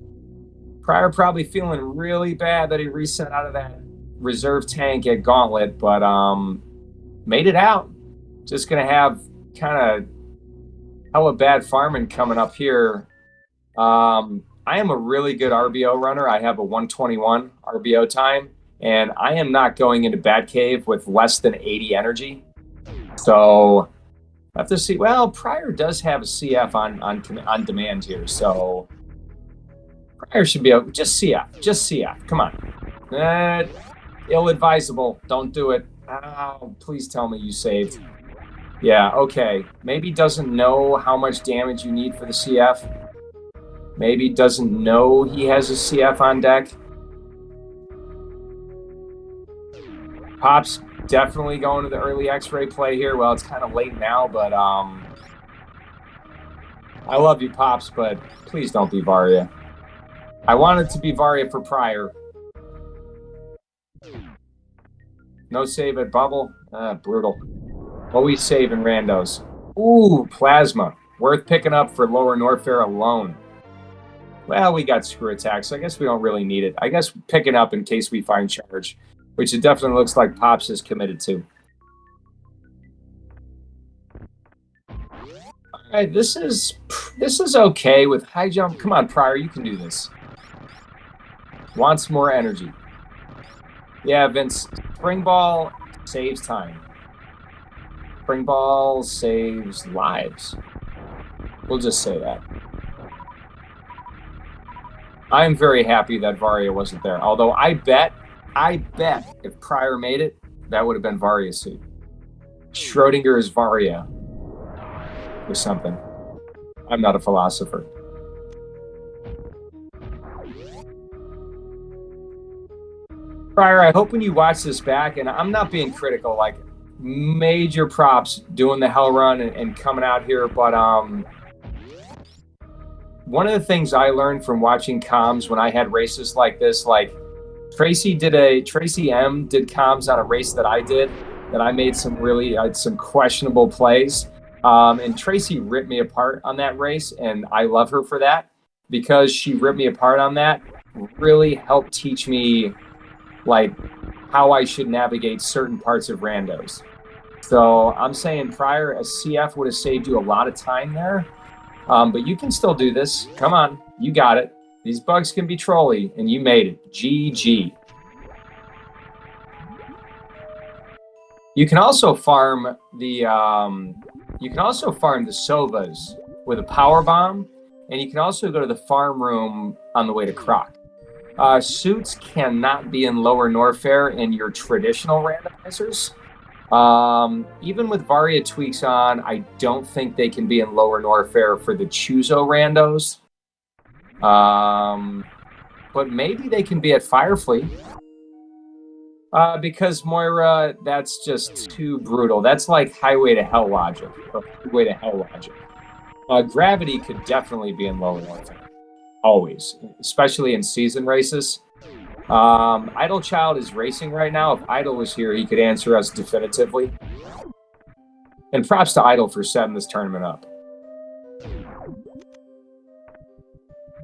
prieR probably feeling really bad that he reset out of that reserve tank at Gauntlet, but made it out. Just going to have kind of hella bad farming coming up here. I am a really good RBO runner. I have a 121 RBO time, and I am not going into Batcave with less than 80 energy. So I have to see. Well, prieR does have a CF on demand here, so prieR should be able... Just CF. Come on. Ill-advisable. Don't do it. Oh, please tell me you saved. Yeah, okay. Maybe doesn't know how much damage you need for the CF. Maybe doesn't know he has a CF on deck. Pop's definitely going to the early X-ray play here. Well, it's kind of late now, but I love you, Pops, but please don't be Varia. I want it to be Varia for prieR. No save at Bubble. Brutal. Always save in randos. Ooh, Plasma. Worth picking up for lower Norfair alone. Well, we got Screw Attack, so I guess we don't really need it. I guess pick it up in case we find charge, which it definitely looks like Pops is committed to. All right, this is okay with high jump. Come on, prieR, you can do this. Wants more energy. Yeah, Vince, Spring Ball saves time. Spring Ball saves lives. We'll just say that. I'm very happy that Varia wasn't there. Although I bet if prieR made it, that would have been Varia's suit. Schrodinger's Varia or something. I'm not a philosopher. prieR, I hope when you watch this back, and I'm not being critical, like major props doing the hell run and coming out here, but one of the things I learned from watching comms when I had races like this, like Tracy M did comms on a race that I did, that I made some questionable plays. And Tracy ripped me apart on that race, and I love her for that, because she ripped me apart on that, really helped teach me like how I should navigate certain parts of randos. So I'm saying prieR, a CF would have saved you a lot of time there. But you can still do this. Come on, you got it. These bugs can be trolly, and you made it. GG. You can also farm the Sovas with a power bomb, and you can also go to the farm room on the way to Croc. Suits cannot be in lower Norfair in your traditional randomizers. Even with Varia tweaks on, I don't think they can be in lower Norfair for the Choozo randos. But maybe they can be at Firefleet. Because Moira, that's just too brutal. That's like Highway to Hell logic. Or Highway to Hell logic. Gravity could definitely be in lower Norfair. Always. Especially in season races. Idle Child is racing right now. If Idle was here, he could answer us definitively. And props to Idle for setting this tournament up.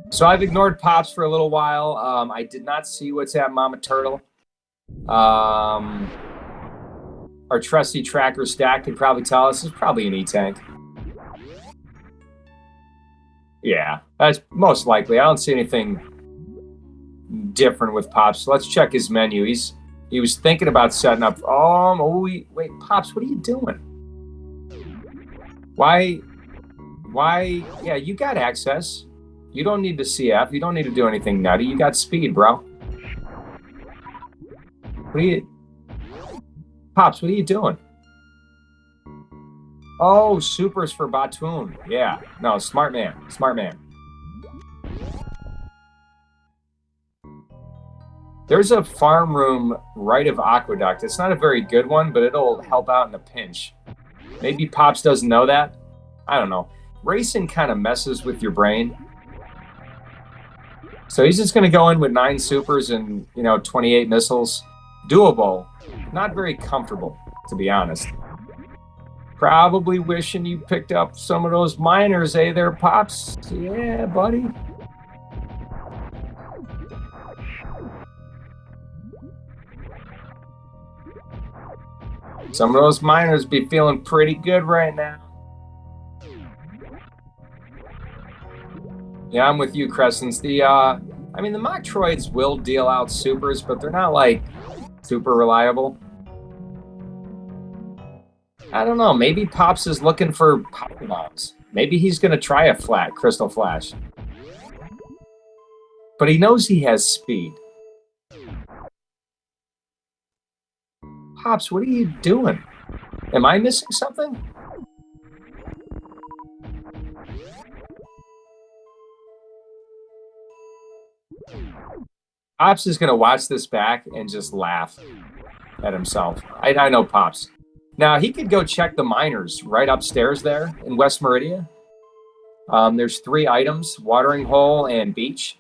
So I've ignored Pops for a little while. I did not see what's at Mama Turtle. Our trusty tracker Stack could probably tell us. It's probably an E-Tank. Yeah, that's most likely. I don't see anything different with Pops. So let's check his menu. He was thinking about setting up. Wait, Pops, what are you doing? Why? Yeah, you got access. You don't need the CF. You don't need to do anything nutty. You got speed, bro. Pops, what are you doing? Oh, supers for Batoon. Yeah. No, smart man. Smart man. There's a farm room right of Aqueduct. It's not a very good one, but it'll help out in a pinch. Maybe Pops doesn't know that. I don't know. Racing kind of messes with your brain. So he's just going to go in with 9 supers and, 28 missiles. Doable. Not very comfortable, to be honest. Probably wishing you picked up some of those miners, eh there, Pops? Yeah, buddy. Some of those miners be feeling pretty good right now. Yeah, I'm with you, Crescents. The Metroids will deal out supers, but they're not, super reliable. I don't know. Maybe Pops is looking for power bombs. Maybe he's going to try a flat Crystal Flash. But he knows he has speed. Pops, what are you doing? Am I missing something? Pops is going to watch this back and just laugh at himself. I know Pops. Now, he could go check the miners right upstairs there in West Meridia. There's 3 items, watering hole and beach.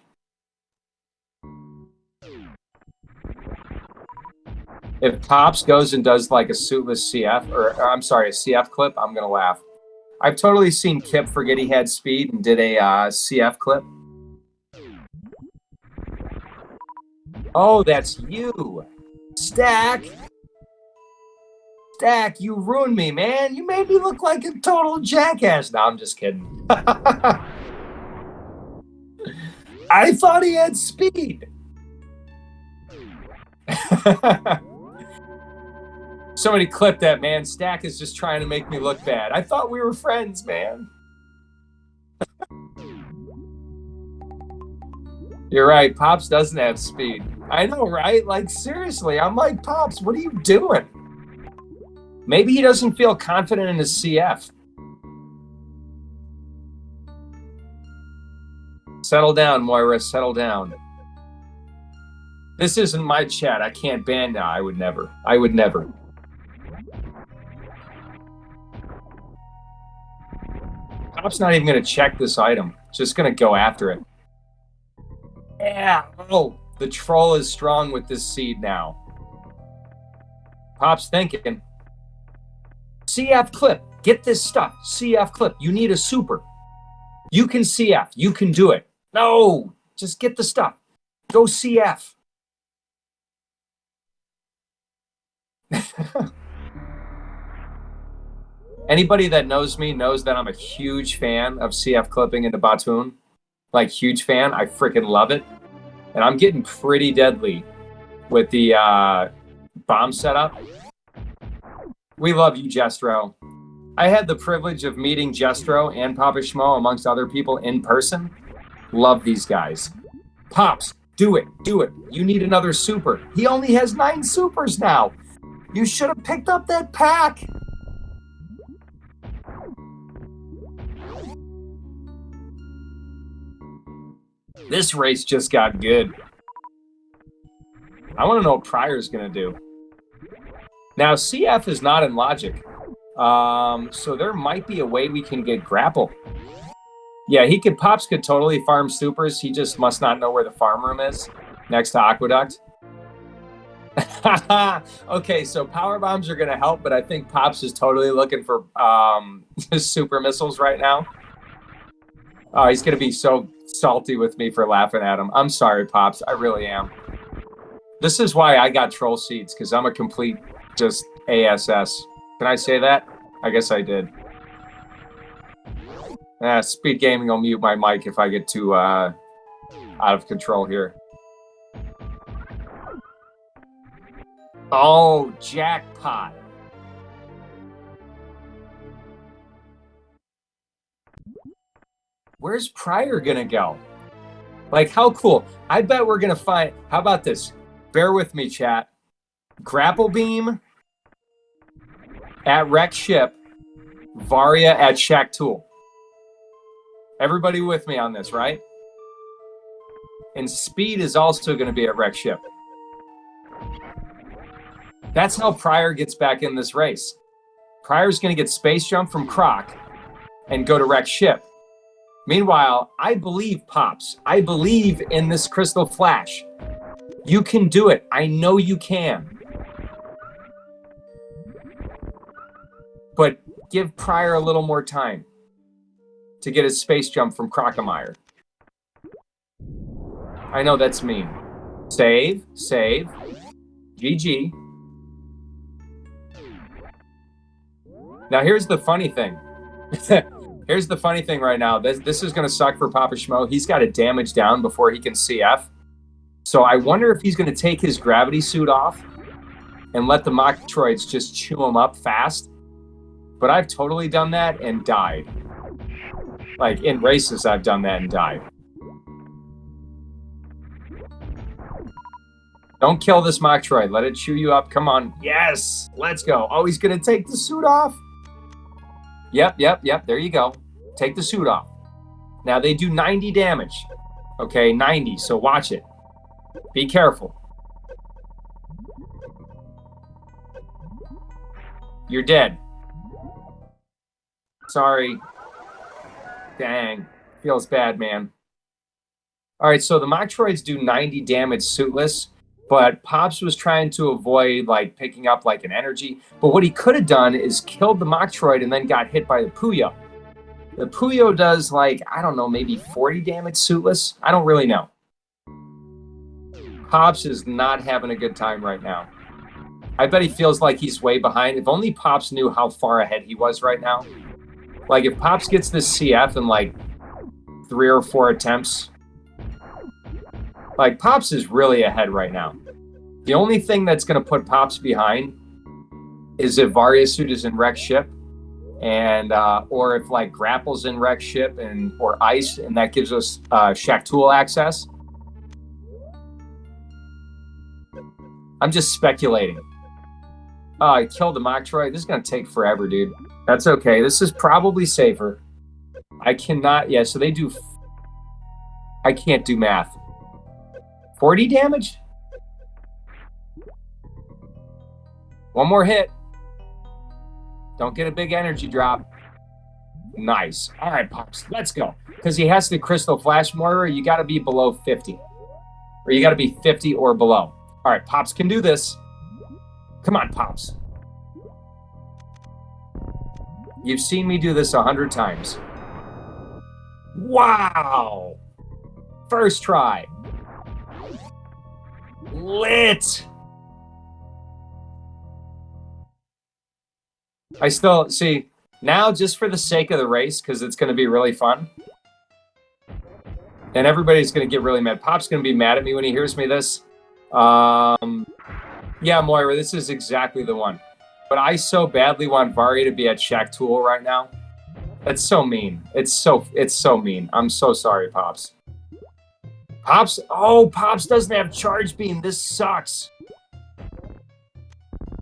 If Pops goes and does like a suitless CF, or I'm sorry, a CF clip, I'm going to laugh. I've totally seen Kip forget he had speed and did a CF clip. Oh, that's you. Stack. Stack, you ruined me, man. You made me look like a total jackass. No, I'm just kidding. I thought he had speed. Somebody clip that, man. Stack is just trying to make me look bad. I thought we were friends, man. You're right. Pops doesn't have speed. I know, right? Like, seriously, I'm like, Pops, what are you doing? Maybe he doesn't feel confident in his CF. Settle down, Moira. Settle down. This isn't my chat. I can't ban now. I would never. I would never. Pop's not even going to check this item. Just going to go after it. Yeah. Oh, the troll is strong with this seed now. Pop's thinking. CF clip. Get this stuff. CF clip. You need a super. You can CF. You can do it. No. Just get the stuff. Go CF. Anybody that knows me knows that I'm a huge fan of CF clipping into Batoon. Like, huge fan. I freaking love it. And I'm getting pretty deadly with the bomb setup. We love you, Jestro. I had the privilege of meeting Jestro and PapaSchmo, amongst other people, in person. Love these guys. Pops, do it. Do it. You need another super. He only has 9 supers now. You should have picked up that pack. This race just got good. I want to know what prieR's going to do. Now, CF is not in logic. So there might be a way we can get grapple. Yeah, Pops could totally farm supers. He just must not know where the farm room is next to Aqueduct. Okay, so power bombs are going to help, but I think Pops is totally looking for super missiles right now. Oh, he's going to be so salty with me for laughing at him. I'm sorry, Pops. I really am. This is why I got troll seeds, because I'm a complete just ASS. Can I say that? I guess I did. SpeedGaming will mute my mic if I get too out of control here. Oh, jackpot. Where's prieR gonna go? Like, how cool. I bet we're gonna find, how about this? Bear with me, chat. Grapple Beam at Wreck Ship, Varia at Shack Tool. Everybody with me on this, right? And Speed is also gonna be at Wreck Ship. That's how prieR gets back in this race. prieR's gonna get Space Jump from Croc and go to Wreck Ship. Meanwhile, I believe Pops. I believe in this Crystal Flash. You can do it. I know you can. But give prieR a little more time to get his Space Jump from Crocomire. I know that's mean. Save, save. GG. Now here's the funny thing. Here's the funny thing right now. This is going to suck for PapaSchmo. He's got to damage down before he can CF. So I wonder if he's going to take his gravity suit off and let the Metroids just chew him up fast. But I've totally done that and died. Like, in races, I've done that and died. Don't kill this Metroid. Let it chew you up. Come on. Yes! Let's go. Oh, he's going to take the suit off? Yep. There you go. Take the suit off. Now, they do 90 damage. Okay, 90. So watch it. Be careful. You're dead. Sorry. Dang. Feels bad, man. All right, so the Metroids do 90 damage suitless, but Pops was trying to avoid, like, picking up, like, an energy. But what he could have done is killed the Metroid and then got hit by the prieR. The prieR does, like, I don't know, maybe 40 damage suitless? I don't really know. Pops is not having a good time right now. I bet he feels like he's way behind. If only Pops knew how far ahead he was right now. Like, if Pops gets this CF in, like, 3 or 4 attempts, like, Pops is really ahead right now. The only thing that's going to put Pops behind is if Varia suit is in wreck ship, and or if like grapple's in wreck ship and or ice, and that gives us Shack Tool access. I'm just speculating. Oh, I killed the Metroid. This is gonna take forever, dude. That's okay. This is probably safer. I cannot. Yeah, so they do. I can't do math. 40 damage? One more hit. Don't get a big energy drop. Nice. All right, Pops, let's go. Because he has the Crystal Flash Mortar, you got to be below 50. Or you got to be 50 or below. All right, Pops can do this. Come on, Pops. You've seen me do this 100 times. Wow. First try. Lit. I still, see, now just for the sake of the race, because it's going to be really fun, and everybody's going to get really mad. Pop's going to be mad at me when he hears me this. Yeah, Moira, this is exactly the one. But I so badly want Varia to be at Shack Tool right now. That's so mean. It's so mean. I'm so sorry, Pops. Pops, oh, Pops doesn't have Charge Beam. This sucks.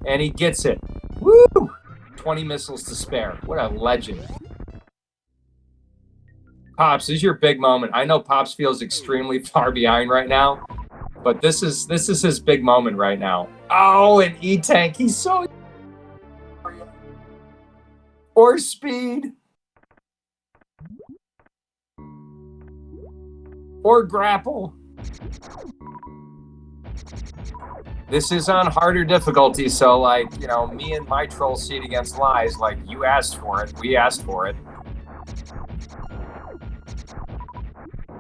And he gets it. Woo! 20 missiles to spare. What a legend. Pops, this is your big moment. I know Pops feels extremely far behind right now, but this is his big moment right now. Oh, and E-Tank, he's so... Or speed. Or grapple. This is on harder difficulty, so like, you know, me and my troll seat against lies, like you asked for it, we asked for it.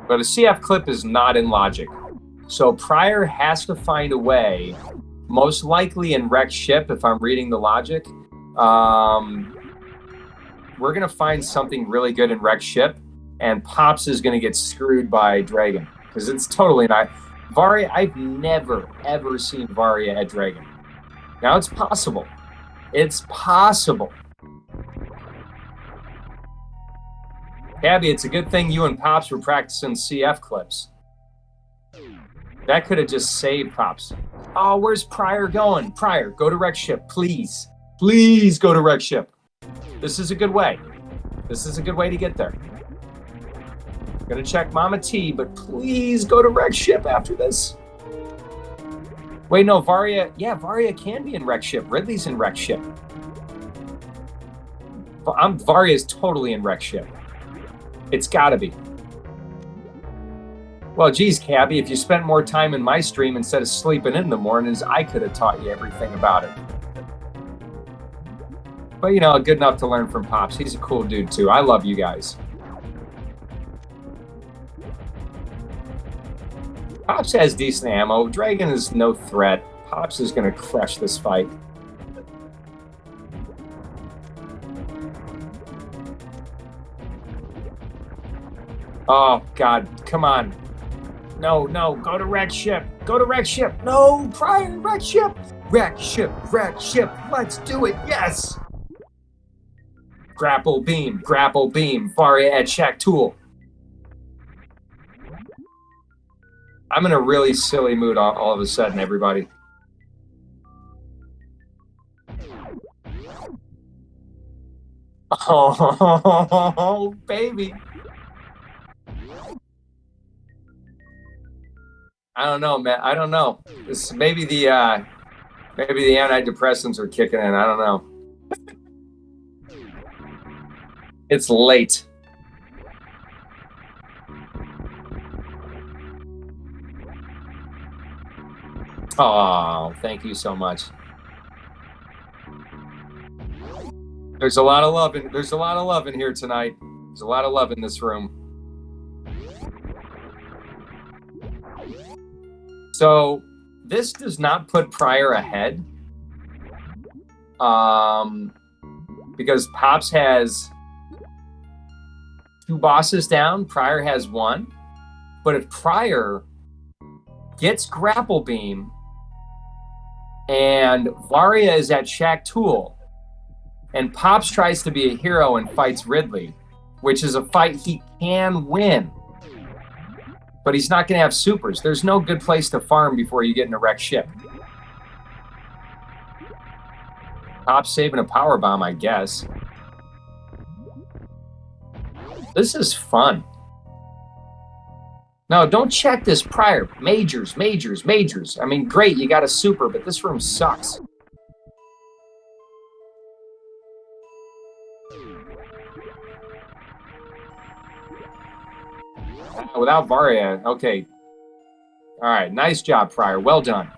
But a CF clip is not in logic. So prieR has to find a way, most likely in wreck ship, if I'm reading the logic. We're gonna find something really good in wreck ship, and Pops is gonna get screwed by Dragon, because it's totally not. Varia, I've never, ever seen Varia at Dragon. Now it's possible. It's possible. Gabby, it's a good thing you and Pops were practicing CF clips. That could have just saved Pops. Oh, where's prieR going? prieR, go to wreck ship, please. Please go to wreck ship. This is a good way. This is a good way to get there. Gonna check Mama T, but please go to wreck ship after this. Wait, no, Varia. Yeah, Varia can be in wreck ship. Ridley's in wreck ship. Varia's totally in wreck ship. It's gotta be. Well, geez, Cabby, if you spent more time in my stream instead of sleeping in the mornings, I could have taught you everything about it. But, you know, good enough to learn from Pops. He's a cool dude, too. I love you guys. Pops has decent ammo. Dragon is no threat. Pops is going to crush this fight. Oh, God. Come on. No, no. Go to wreck ship. Go to wreck ship. No, prieR, wreck ship. Wreck ship, wreck ship. Let's do it. Yes. Grapple beam. Varia at Shack Tool. I'm in a really silly mood all of a sudden, everybody. Oh, baby. I don't know, man. I don't know. This maybe the antidepressants are kicking in. I don't know. It's late. Oh, thank you so much. There's a lot of love in here tonight. There's a lot of love in this room. So this does not put prieR ahead. Because Pops has 2 bosses down, prieR has 1. But if prieR gets grapple beam and Varia is at Shack Tool, and Pops tries to be a hero and fights Ridley, which is a fight he can win. But he's not going to have supers. There's no good place to farm before you get in a wrecked ship. Pops saving a power bomb, I guess. This is fun. No, don't check this prior. Majors, majors, majors. I mean, great, you got a super, but this room sucks. Without Varia, okay. All right, nice job, prior. Well done.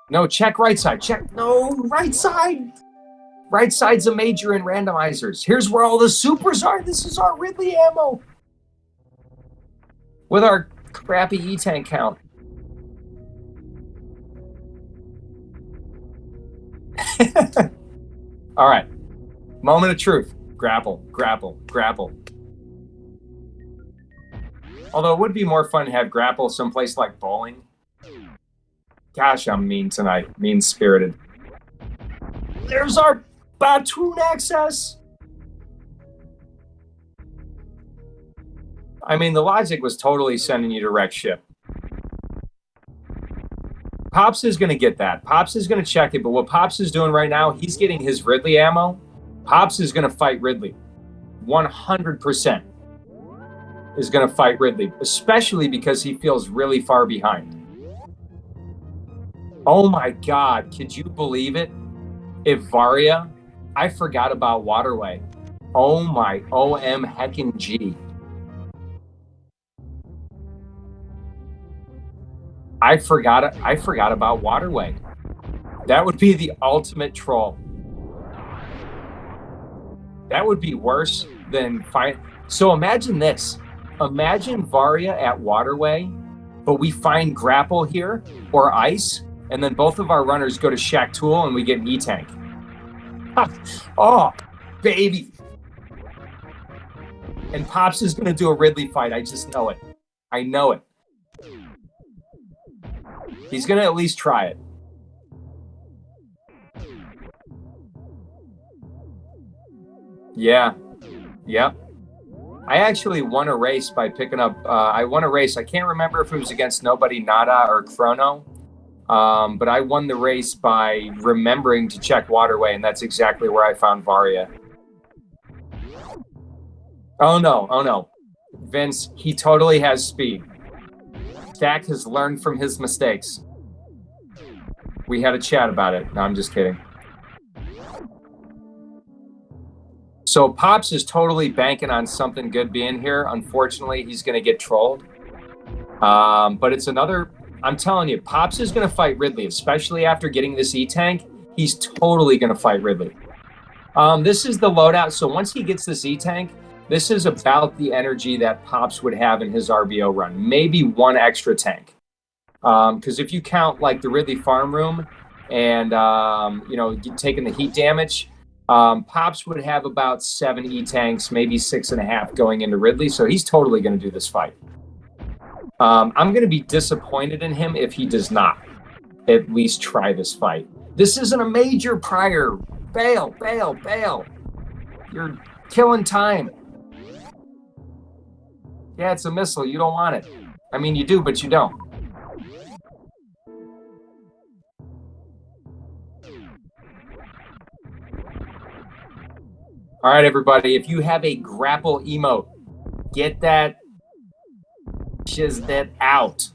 No, check right side. Check. No, right side. Right side's a major in randomizers. Here's where all the supers are. This is our Ridley ammo. With our crappy E-tank count. All right. Moment of truth. Grapple, grapple, grapple. Although it would be more fun to have grapple someplace like bowling. Gosh, I'm mean tonight. Mean-spirited. There's our Batoon access. I mean, the logic was totally sending you to wreck ship. Pops is going to get that. Pops is going to check it, but what Pops is doing right now, he's getting his Ridley ammo. Pops is going to fight Ridley. 100% is going to fight Ridley, especially because he feels really far behind. Oh my God, could you believe it? If Varia, I forgot about Waterway. Oh my OM heckin' G. I forgot about Waterway. That would be the ultimate troll. That would be worse than find. So imagine this. Imagine Varia at Waterway, but we find grapple here or ice, and then both of our runners go to Shack Tool and we get an E-tank. Oh, baby. And Pops is going to do a Ridley fight. I just know it. I know it. He's going to at least try it. Yeah. Yep. I actually won a race by picking up, I won a race. I can't remember if it was against Nobody, Nada, or Chrono. But I won the race by remembering to check Waterway, and that's exactly where I found Varia. Oh no. Vince, he totally has speed. Stack has learned from his mistakes. We had a chat about it. No, I'm just kidding. So Pops is totally banking on something good being here. Unfortunately, he's going to get trolled. But it's another... I'm telling you, Pops is going to fight Ridley, especially after getting this E-tank. He's totally going to fight Ridley. This is the loadout. So once he gets this E-tank, this is about the energy that Pops would have in his RBO run. Maybe one extra tank. Because if you count like the Ridley farm room and, taking the heat damage, Pops would have about 7 E-tanks, maybe 6.5 going into Ridley. So he's totally going to do this fight. I'm going to be disappointed in him if he does not at least try this fight. This isn't a major prior. Bail, bail, bail. You're killing time. Yeah, it's a missile. You don't want it. I mean, you do, but you don't. All right, everybody. If you have a grapple emote, get that that out.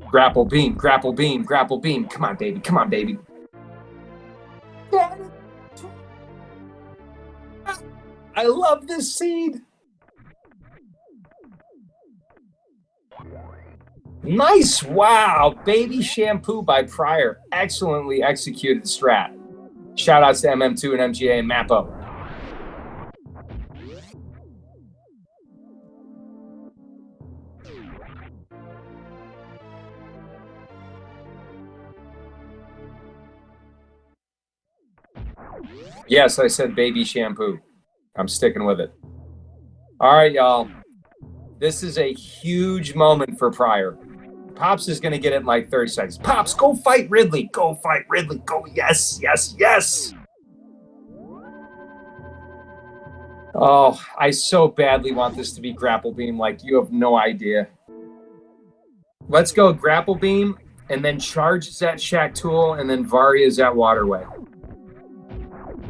Grapple beam, grapple beam, grapple beam. Come on, baby. Come on, baby. I love this seed. Nice. Wow. Baby shampoo by prior. Excellently executed strat. Shout outs to MM2 and MGA and Mappo. Yes, I said baby shampoo. I'm sticking with it. All right, y'all. This is a huge moment for prieR. Pops is going to get it in like 30 seconds. Pops, go fight Ridley. Go fight Ridley. Go. Yes, yes, yes. Oh, I so badly want this to be grapple beam. Like, you have no idea. Let's go grapple beam, and then charge is at Shack Tool, and then Varia is at Waterway.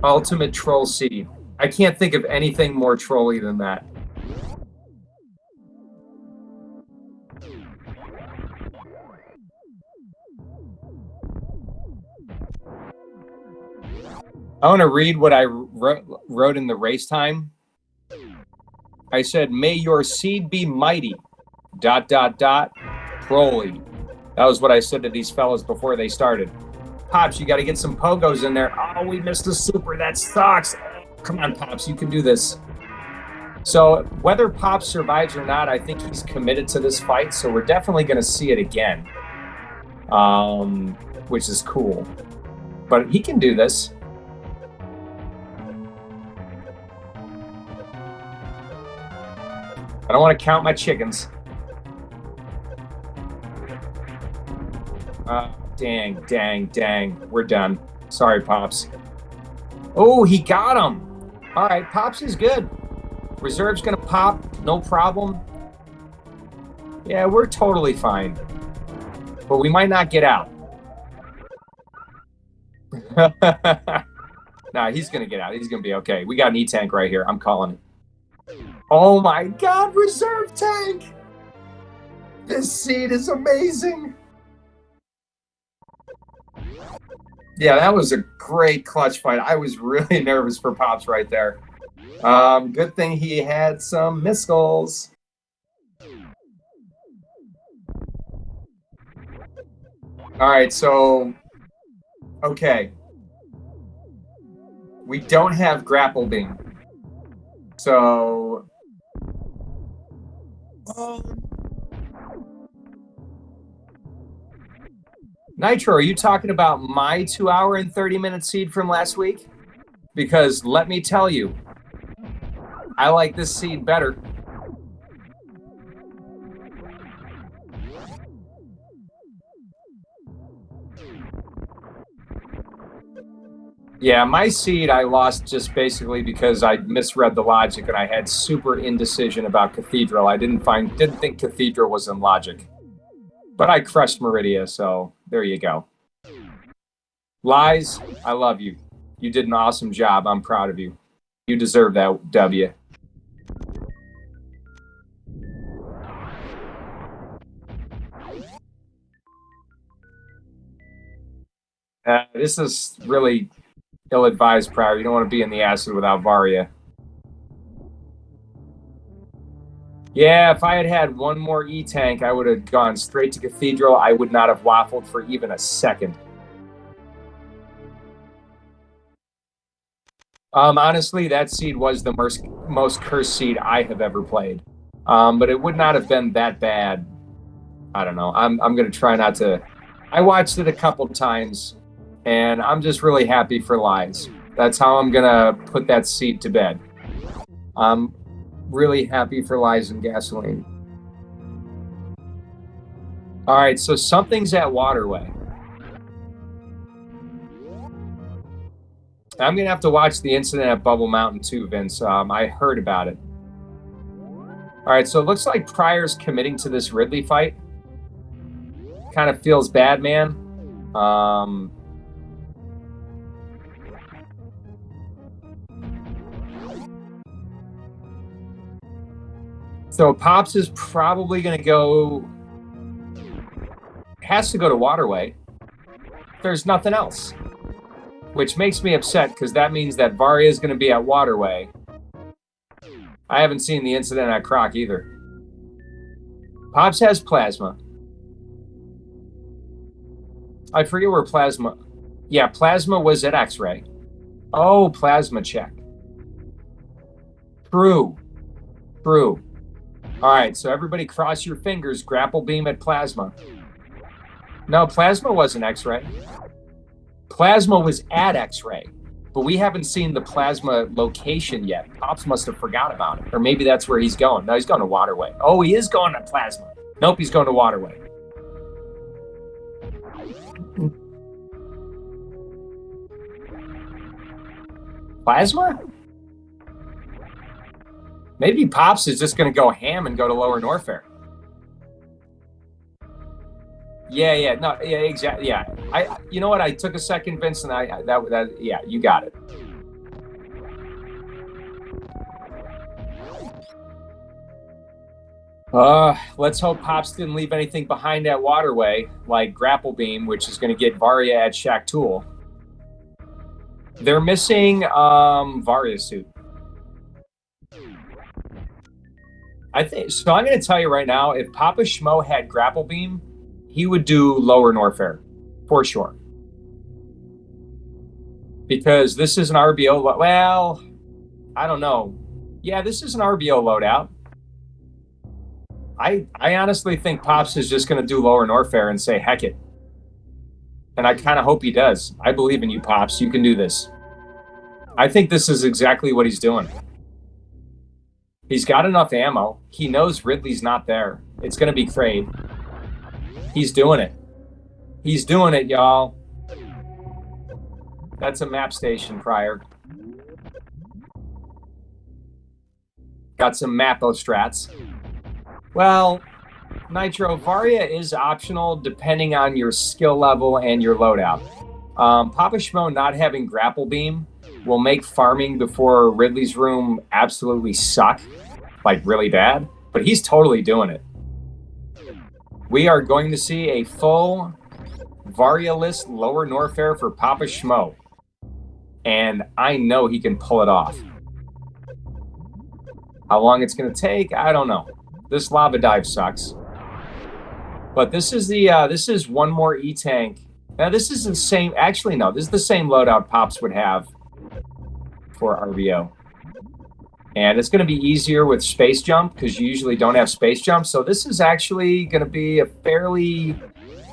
Ultimate troll seed. I can't think of anything more trolly than that. I want to read what I wrote in the race time. I said, may your seed be mighty, ... Trolly. That was what I said to these fellas before they started. Pops, you got to get some pogos in there. Oh, we missed a super. That sucks. Come on, Pops, you can do this. So whether Pops survives or not, I think he's committed to this fight. So we're definitely going to see it again, which is cool. But he can do this. I don't want to count my chickens. Dang. We're done. Sorry, Pops. Oh, he got him. All right, Pops is good. Reserve's going to pop. No problem. Yeah, we're totally fine. But we might not get out. Nah, he's going to get out. He's going to be okay. We got an E-tank right here. I'm calling it. Oh my God, reserve tank! This seed is amazing. Yeah, that was a great clutch fight. I was really nervous for Pops right there. Good thing he had some missiles. All right, so okay. We don't have grapple beam. So Nitro, are you talking about my 2 hour and 30-minute seed from last week? Because let me tell you, I like this seed better. Yeah, my seed I lost just basically because I misread the logic and I had super indecision about Cathedral. I didn't think Cathedral was in logic. But I crushed Meridia, so there you go. Lies, I love you. You did an awesome job. I'm proud of you. You deserve that W. This is really ill-advised, prieR. You don't want to be in the acid without Varia. Yeah, if I had had one more E-tank, I would have gone straight to Cathedral. I would not have waffled for even a second. Honestly, that seed was the most cursed seed I have ever played. But it would not have been that bad. I don't know. I'm going to try not to... I watched it a couple times, and I'm just really happy for Lies. That's how I'm going to put that seed to bed. I'm really happy for Lies and Gasoline. All right, so something's at Waterway. I'm going to have to watch the incident at Bubble Mountain too, Vince. I heard about it. All right, so it looks like prieR's committing to this Ridley fight. Kind of feels bad, man. So Pops is probably going to go... Has to go to Waterway. There's nothing else. Which makes me upset, because that means that Varia is going to be at Waterway. I haven't seen the incident at Croc either. Pops has Plasma. I forget where Plasma... Yeah, Plasma was at X-Ray. Oh, Plasma check. True. All right, so everybody cross your fingers. Grapple beam at Plasma. No, Plasma wasn't X-Ray. Plasma was at X-Ray. but we haven't seen the plasma location yet. Pops must have forgot about it. Or maybe that's where he's going. No, he's going to Waterway. Oh, he is going to plasma. Nope, he's going to Waterway. Plasma? Maybe Pops is just going to go ham and go to Lower Norfair. Yeah, no, yeah, exactly. Yeah, you know what? I took a second, Vince, and yeah, you got it. Let's hope Pops didn't leave anything behind at Waterway, like Grapple Beam, which is going to get Varia at Shack Tool. They're missing Varia Suit. I think so. I'm going to tell you right now, if PapaSchmo had Grapple Beam, he would do Lower Norfair for sure. Because this is an RBO. Well, I don't know. Yeah, this is an RBO loadout. I honestly think Pops is just going to do Lower Norfair and say, heck it. And I kind of hope he does. I believe in you, Pops. You can do this. I think this is exactly what he's doing. He's got enough ammo. He knows Ridley's not there. It's going to be Kraid. He's doing it. He's doing it, y'all. That's a map station, prieR. Got some Mapo strats. Well, Nitro, Varia is optional depending on your skill level and your loadout. PapaSchmo not having Grapple Beam will make farming before Ridley's room absolutely suck, like really bad, but he's totally doing it. We are going to see a full Varia-less Lower Norfair for PapaSchmo, and I know he can pull it off. How long it's going to take, I don't know. This lava dive sucks. But this is one more E-Tank. Now this is the same, actually no, this is the same loadout Pops would have for RBO. And it's going to be easier with Space Jump because you usually don't have Space Jump. So this is actually going to be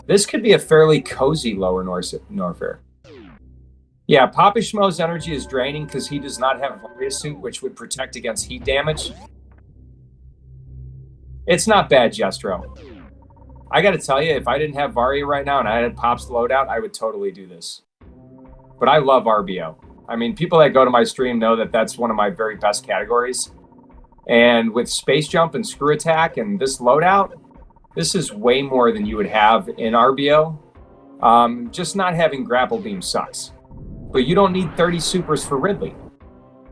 this could be a fairly cozy Lower Norfair. Yeah, PapaSchmo's energy is draining because he does not have a Varia Suit, which would protect against heat damage. It's not bad, Jestro. I got to tell you, if I didn't have Varia right now and I had Pop's loadout, I would totally do this. But I love RBO. I mean, people that go to my stream know that that's one of my very best categories. And with Space Jump and Screw Attack and this loadout, this is way more than you would have in RBO. Just not having Grapple Beam sucks. But you don't need 30 supers for Ridley.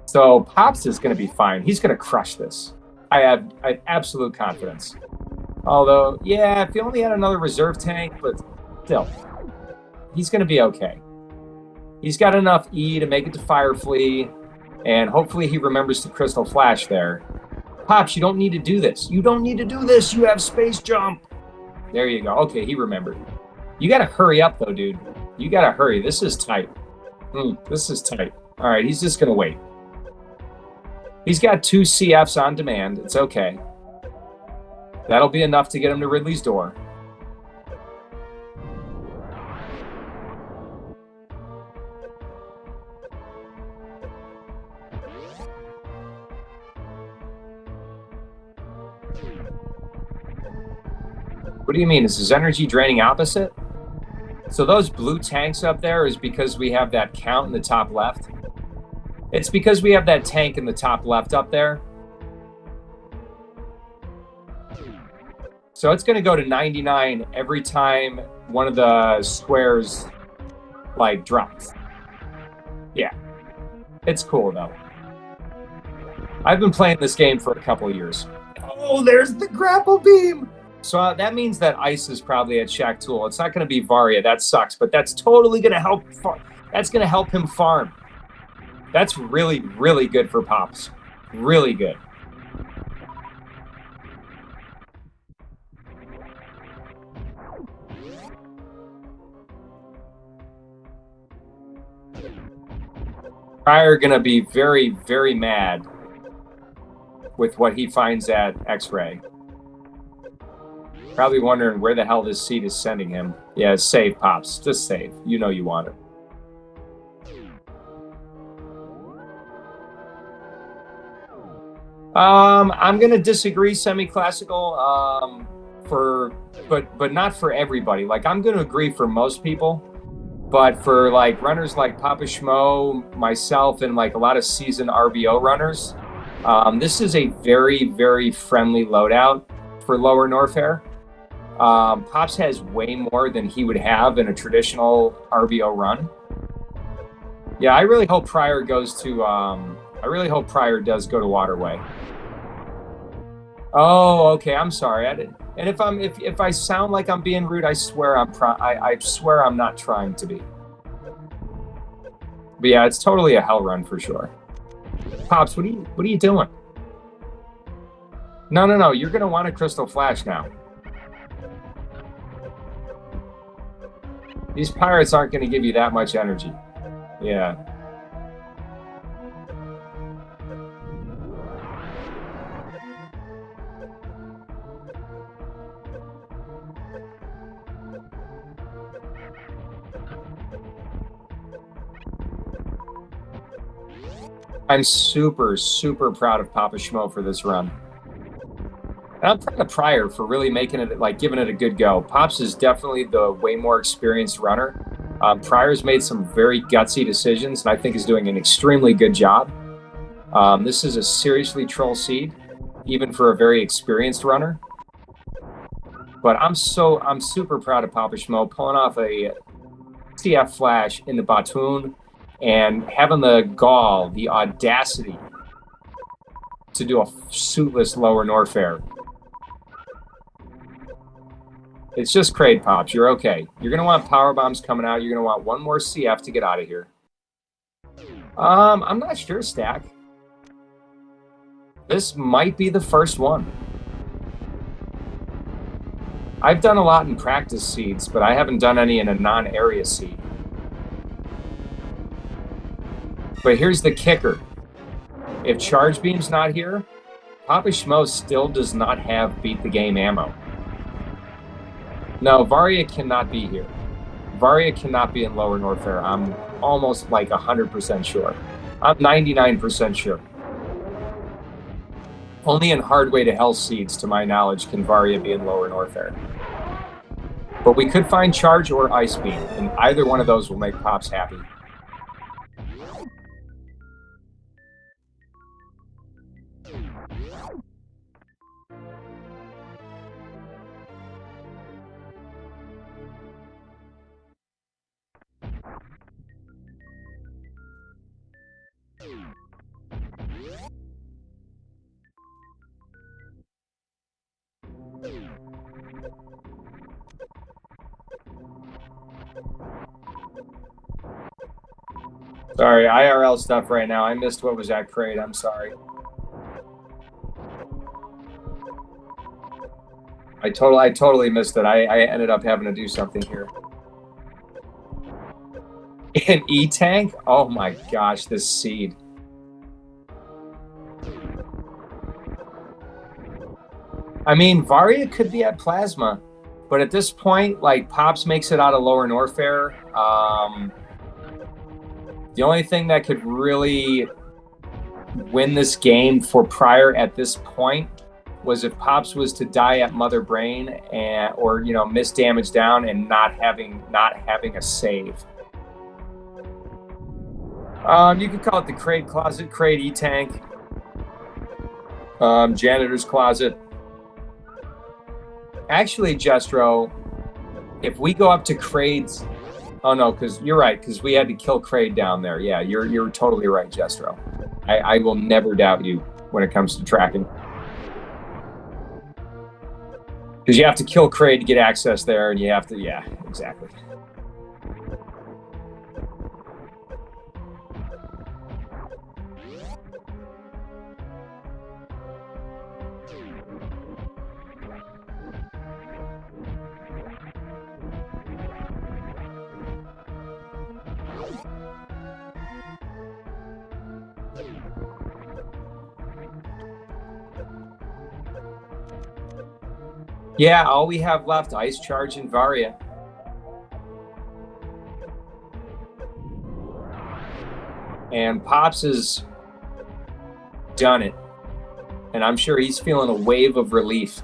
So Pops is going to be fine. He's going to crush this. I have absolute confidence. Although, yeah, if he only had another reserve tank, but still, he's going to be okay. He's got enough E to make it to Fire Flea, and hopefully he remembers the Crystal Flash there. Pops, you don't need to do this. You don't need to do this. You have Space Jump. There you go. Okay, he remembered. You got to hurry up, though, dude. You got to hurry. This is tight. This is tight. All right, he's just going to wait. He's got 2 CFs on demand. It's okay. That'll be enough to get him to Ridley's door. What do you mean? Is his energy draining opposite? So those blue tanks up there is because we have that count in the top left. It's because we have that tank in the top left up there. So it's going to go to 99 every time one of the squares, like, drops. Yeah. It's cool, though. I've been playing this game for a couple of years. Oh, there's the Grapple Beam! So that means that Ice is probably at Shack Tool. It's not going to be Varia. That sucks, but that's totally going to help. That's going to help him farm. That's really, really good for Pops. Really good. prieR going to be very, very mad with what he finds at X-Ray. Probably wondering where the hell this seed is sending him. Yeah, save, Pops. Just save. You know you want it. I'm gonna disagree semi-classical, but not for everybody. Like I'm gonna agree for most people, but for like runners like PapaSchmo, myself, and like a lot of seasoned RBO runners, this is a very, very friendly loadout for Lower Norfair. Pops has way more than he would have in a traditional RBO run. Yeah, I really hope prieR goes to. I really hope prieR does go to Waterway. Oh, okay. I'm sorry. I didn't. And if I sound like I'm being rude, I swear I swear I'm not trying to be. But yeah, it's totally a hell run for sure. Pops, what are you doing? No. You're gonna want a Crystal Flash now. These pirates aren't gonna give you that much energy. Yeah. I'm super, super proud of PapaSchmo for this run. And I'm proud of prieR for really making it, like, giving it a good go. Pops is definitely the way more experienced runner. prieR's made some very gutsy decisions, and I think is doing an extremely good job. This is a seriously troll seed, even for a very experienced runner. But I'm super proud of PapaSchmo pulling off a CF flash into Batoon and having the gall, the audacity to do a suitless Lower Norfair. It's just Kraid, Pops. You're okay. You're going to want power bombs coming out. You're going to want one more CF to get out of here. I'm not sure, Stack. This might be the first one. I've done a lot in practice seeds, but I haven't done any in a non-area seed. But here's the kicker. If Charge Beam's not here, PapaSchmo still does not have beat the game ammo. No, Varia cannot be here. Varia cannot be in Lower Norfair. I'm almost like 100% sure. I'm 99% sure. Only in Hard Way to Hell seeds, to my knowledge, can Varia be in Lower Norfair. But we could find Charge or Ice Beam, and either one of those will make Pops happy. Sorry, IRL stuff right now. I missed what was at Kraid. I'm sorry. I totally missed it. I ended up having to do something here. An E-Tank? Oh my gosh, this seed. I mean, Varia could be at Plasma, but at this point, like, Pops makes it out of Lower Norfair. The only thing that could really win this game for prieR at this point was if Pops was to die at Mother Brain or miss damage down and not having a save. You could call it the Kraid Closet, Kraid E-Tank, Janitor's Closet. Actually, Jestro, if we go up to Kraid's... Oh, no, because you're right, because we had to kill Kraid down there. Yeah, you're totally right, Jestro. I will never doubt you when it comes to tracking. Because you have to kill Kraid to get access there, and you have to... Yeah, exactly. Yeah, all we have left, Ice Charge and Varia. And Pops has done it. And I'm sure he's feeling a wave of relief.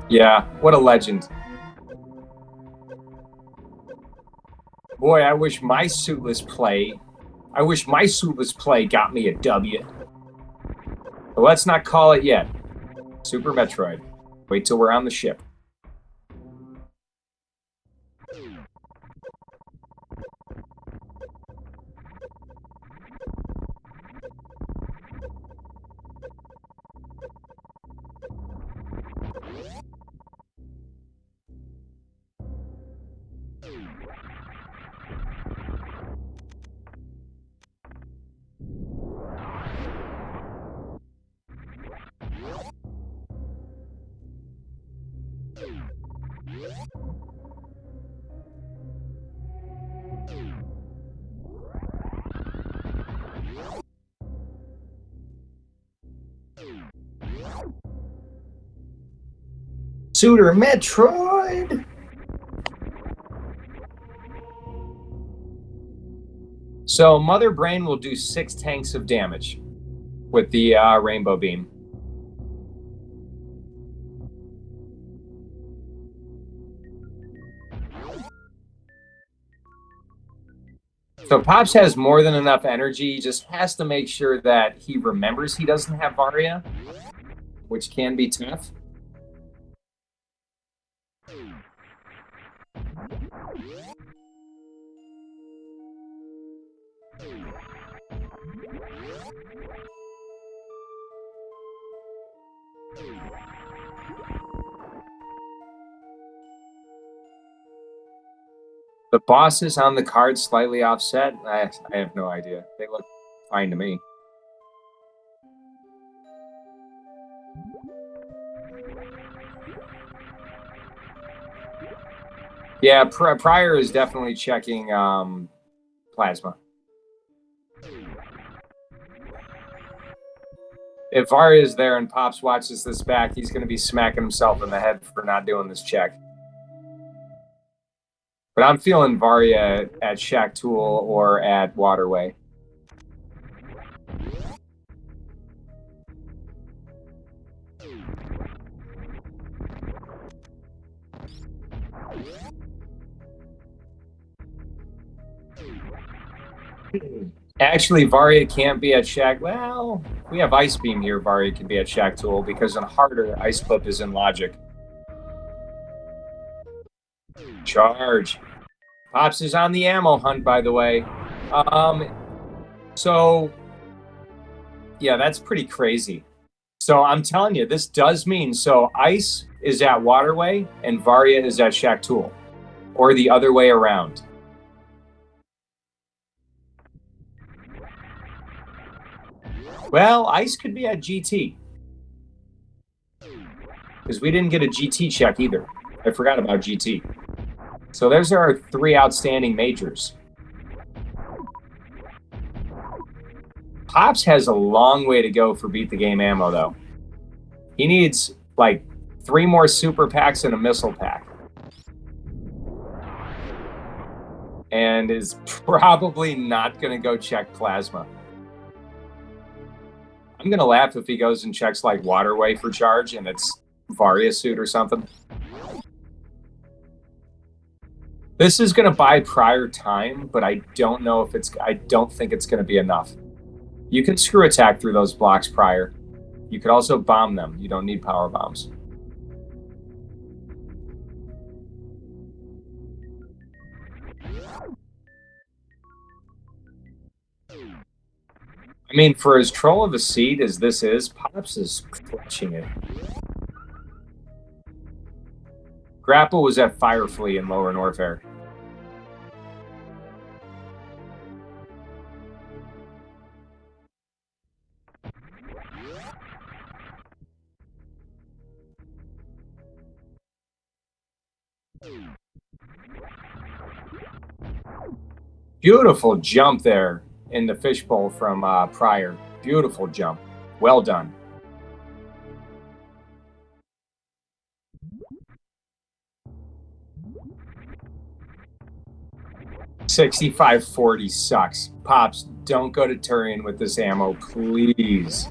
Yeah, what a legend. Boy, I wish my suitless play got me a W. But let's not call it yet. Super Metroid. Wait till we're on the ship. Super Metroid! So Mother Brain will do 6 tanks of damage with the Rainbow Beam. So Pops has more than enough energy. He just has to make sure that he remembers he doesn't have Varia, which can be tough. The bosses on the card slightly offset. I have no idea. They look fine to me. Yeah, prieR is definitely checking plasma. If Varia is there and Pops watches this back, he's going to be smacking himself in the head for not doing this check. But I'm feeling Varia at Shack Tool or at Waterway. Actually, Varia can't be at Shack. Well, we have Ice Beam here. Varia can be at Shack Tool because in harder, Ice Clip is in Logic. Charge. Pops is on the ammo hunt, by the way. So, yeah, that's pretty crazy. So I'm telling you, this does mean, so Ice is at Waterway and Varia is at Shack Tool, or the other way around. Well, Ice could be at GT. Because we didn't get a GT check either. I forgot about GT. So there's our 3 outstanding majors. Pops has a long way to go for Beat the Game ammo, though. He needs, like, 3 more super packs and a missile pack. And is probably not going to go check plasma. I'm going to laugh if he goes and checks, like, Waterway for charge and it's Varia suit or something. This is going to buy prieR time, but I don't know if I don't think it's going to be enough. You can screw attack through those blocks prieR. You could also bomb them. You don't need power bombs. I mean, for as troll of a seed as this is, Pops is clutching it. Grapple was at Fireflea in Lower Norfair. Beautiful jump there in the fishbowl from prieR. Beautiful jump. Well done. 6540 sucks. Pops, don't go to Turian with this ammo, please.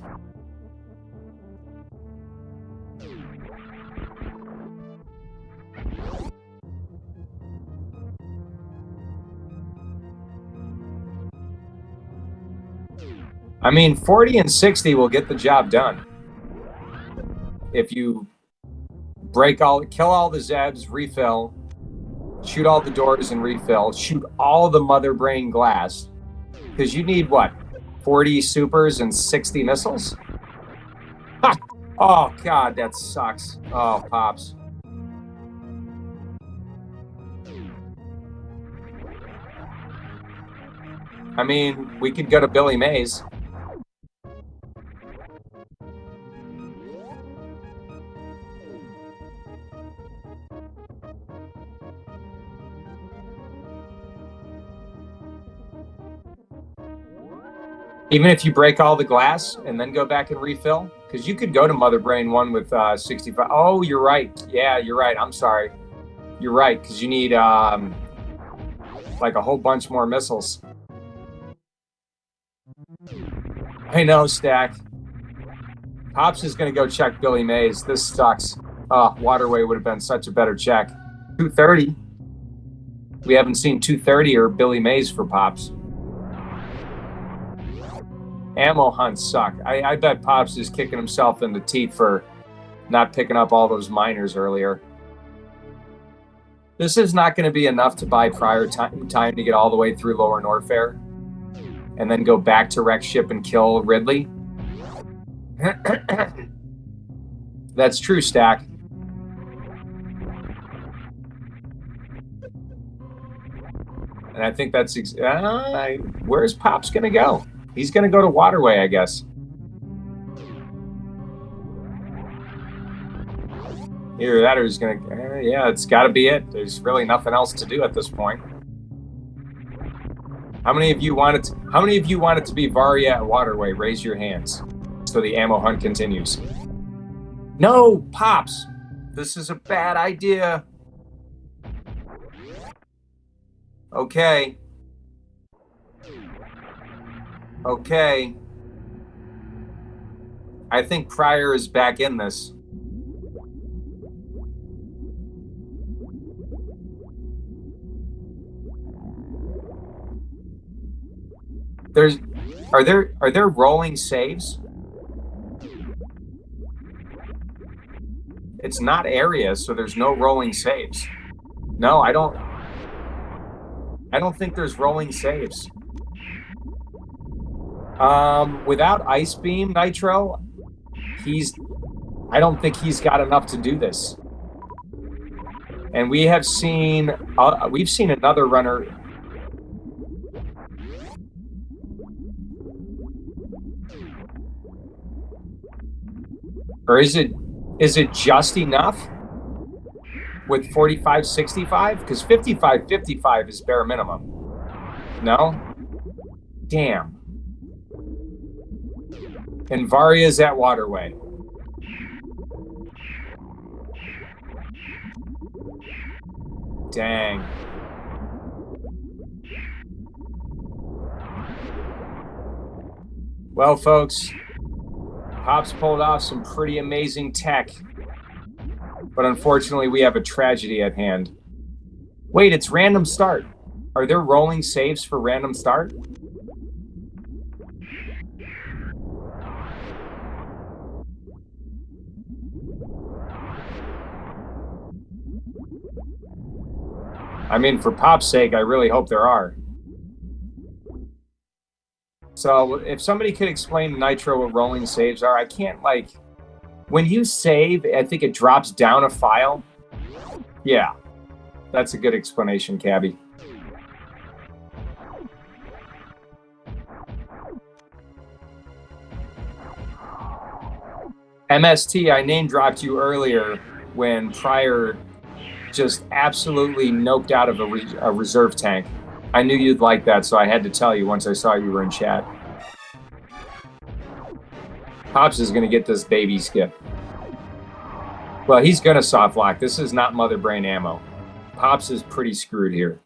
I mean, 40 and 60 will get the job done. If you kill all the Zebs, refill, shoot all the doors and refill, shoot all the mother brain glass, because you need what, 40 supers and 60 missiles? Ha! Oh God, that sucks. Oh, Pops. I mean, we could go to Billy Mays. Even if you break all the glass and then go back and refill? Because you could go to Mother Brain 1 with 65. Oh, you're right. Yeah, you're right. I'm sorry. You're right, because you need like a whole bunch more missiles. I know, Stack. Pops is going to go check Billy Mays. This sucks. Oh, Waterway would have been such a better check. 230. We haven't seen 230 or Billy Mays for Pops. Ammo hunts suck. I bet Pops is kicking himself in the teeth for not picking up all those miners earlier. This is not going to be enough to buy prior time to get all the way through Lower Norfair and then go back to Wreck Ship and kill Ridley. That's true, Stack. And I think that's... where's Pops going to go? He's going to go to Waterway, I guess. Either that or he's going to... yeah, it's got to be it. There's really nothing else to do at this point. How many of you want it to be Varia at Waterway? Raise your hands so the ammo hunt continues. No, Pops! This is a bad idea. Okay. Okay. I think prieR is back in this. Are there rolling saves? It's not area, so there's no rolling saves. No, I don't think there's rolling saves. Without Ice Beam Nitro, I don't think he's got enough to do this. And we've seen another runner. Or is it just enough with 45-65? Because 55-55 is bare minimum. No? Damn. And Varia's at Waterway. Dang. Well, folks, Pops pulled off some pretty amazing tech. But unfortunately, we have a tragedy at hand. Wait, it's random start. Are there rolling saves for random start? I mean, for Pop's sake, I really hope there are. So if somebody could explain Nitro what rolling saves are, I can't, like... When you save, I think it drops down a file. Yeah, that's a good explanation, Cabby. MST, I name-dropped you earlier when prieR just absolutely noped out of a reserve tank. I knew you'd like that, so I had to tell you once I saw you were in chat. Pops is going to get this baby skip. Well, he's going to soft lock. This is not Mother Brain ammo. Pops is pretty screwed here.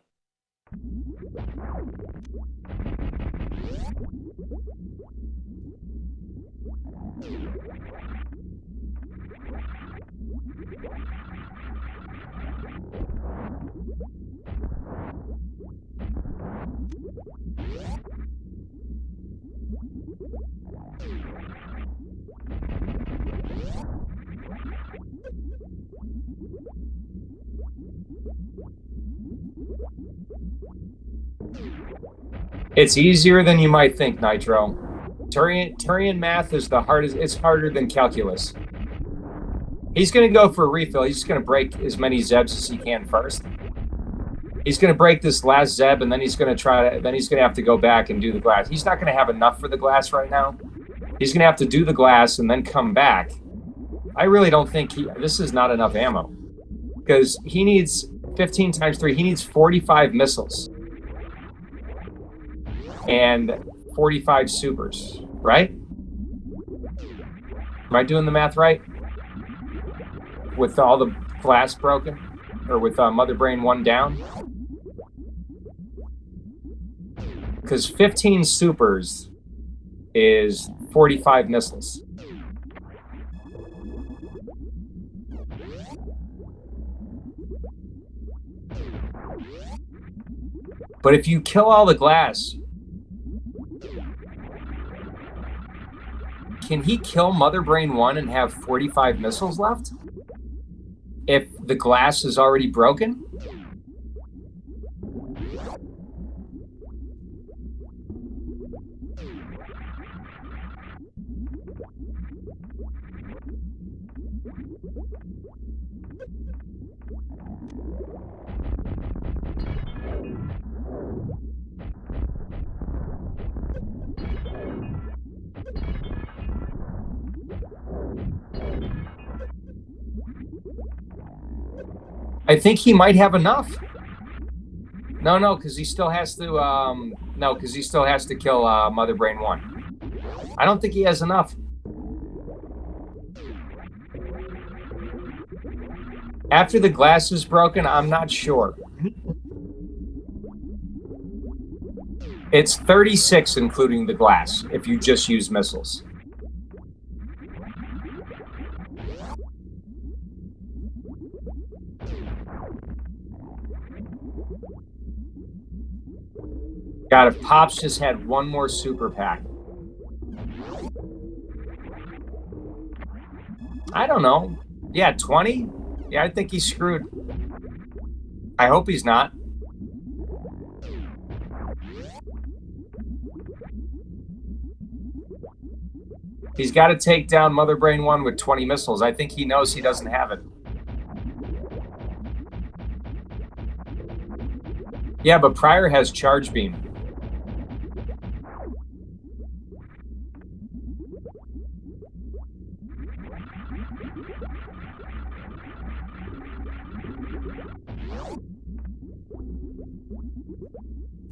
It's easier than you might think, Nitro. Turian math is the hardest. It's harder than calculus. He's going to go for a refill. He's just going to break as many Zebs as he can first. He's going to break this last Zeb, and then he's going to try to. Then he's going to have to go back and do the glass. He's not going to have enough for the glass right now. He's going to have to do the glass and then come back. I really don't think this is not enough ammo, because he needs 15 times 3. He needs 45 missiles and 45 supers, right? Am I doing the math right? With all the glass broken, or with Mother Brain 1 down? Because 15 supers is 45 missiles. But if you kill all the glass, can he kill Mother Brain 1 and have 45 missiles left? If the glass is already broken? I think he might have enough. No, because he still has to. No, because he still has to kill Mother Brain 1. I don't think he has enough. After the glass is broken, I'm not sure. It's 36, including the glass, if you just use missiles. God, if Pops just had one more super pack. I don't know. Yeah, 20? Yeah, I think he's screwed. I hope he's not. He's got to take down Mother Brain 1 with 20 missiles. I think he knows he doesn't have it. Yeah, but prieR has Charge Beam.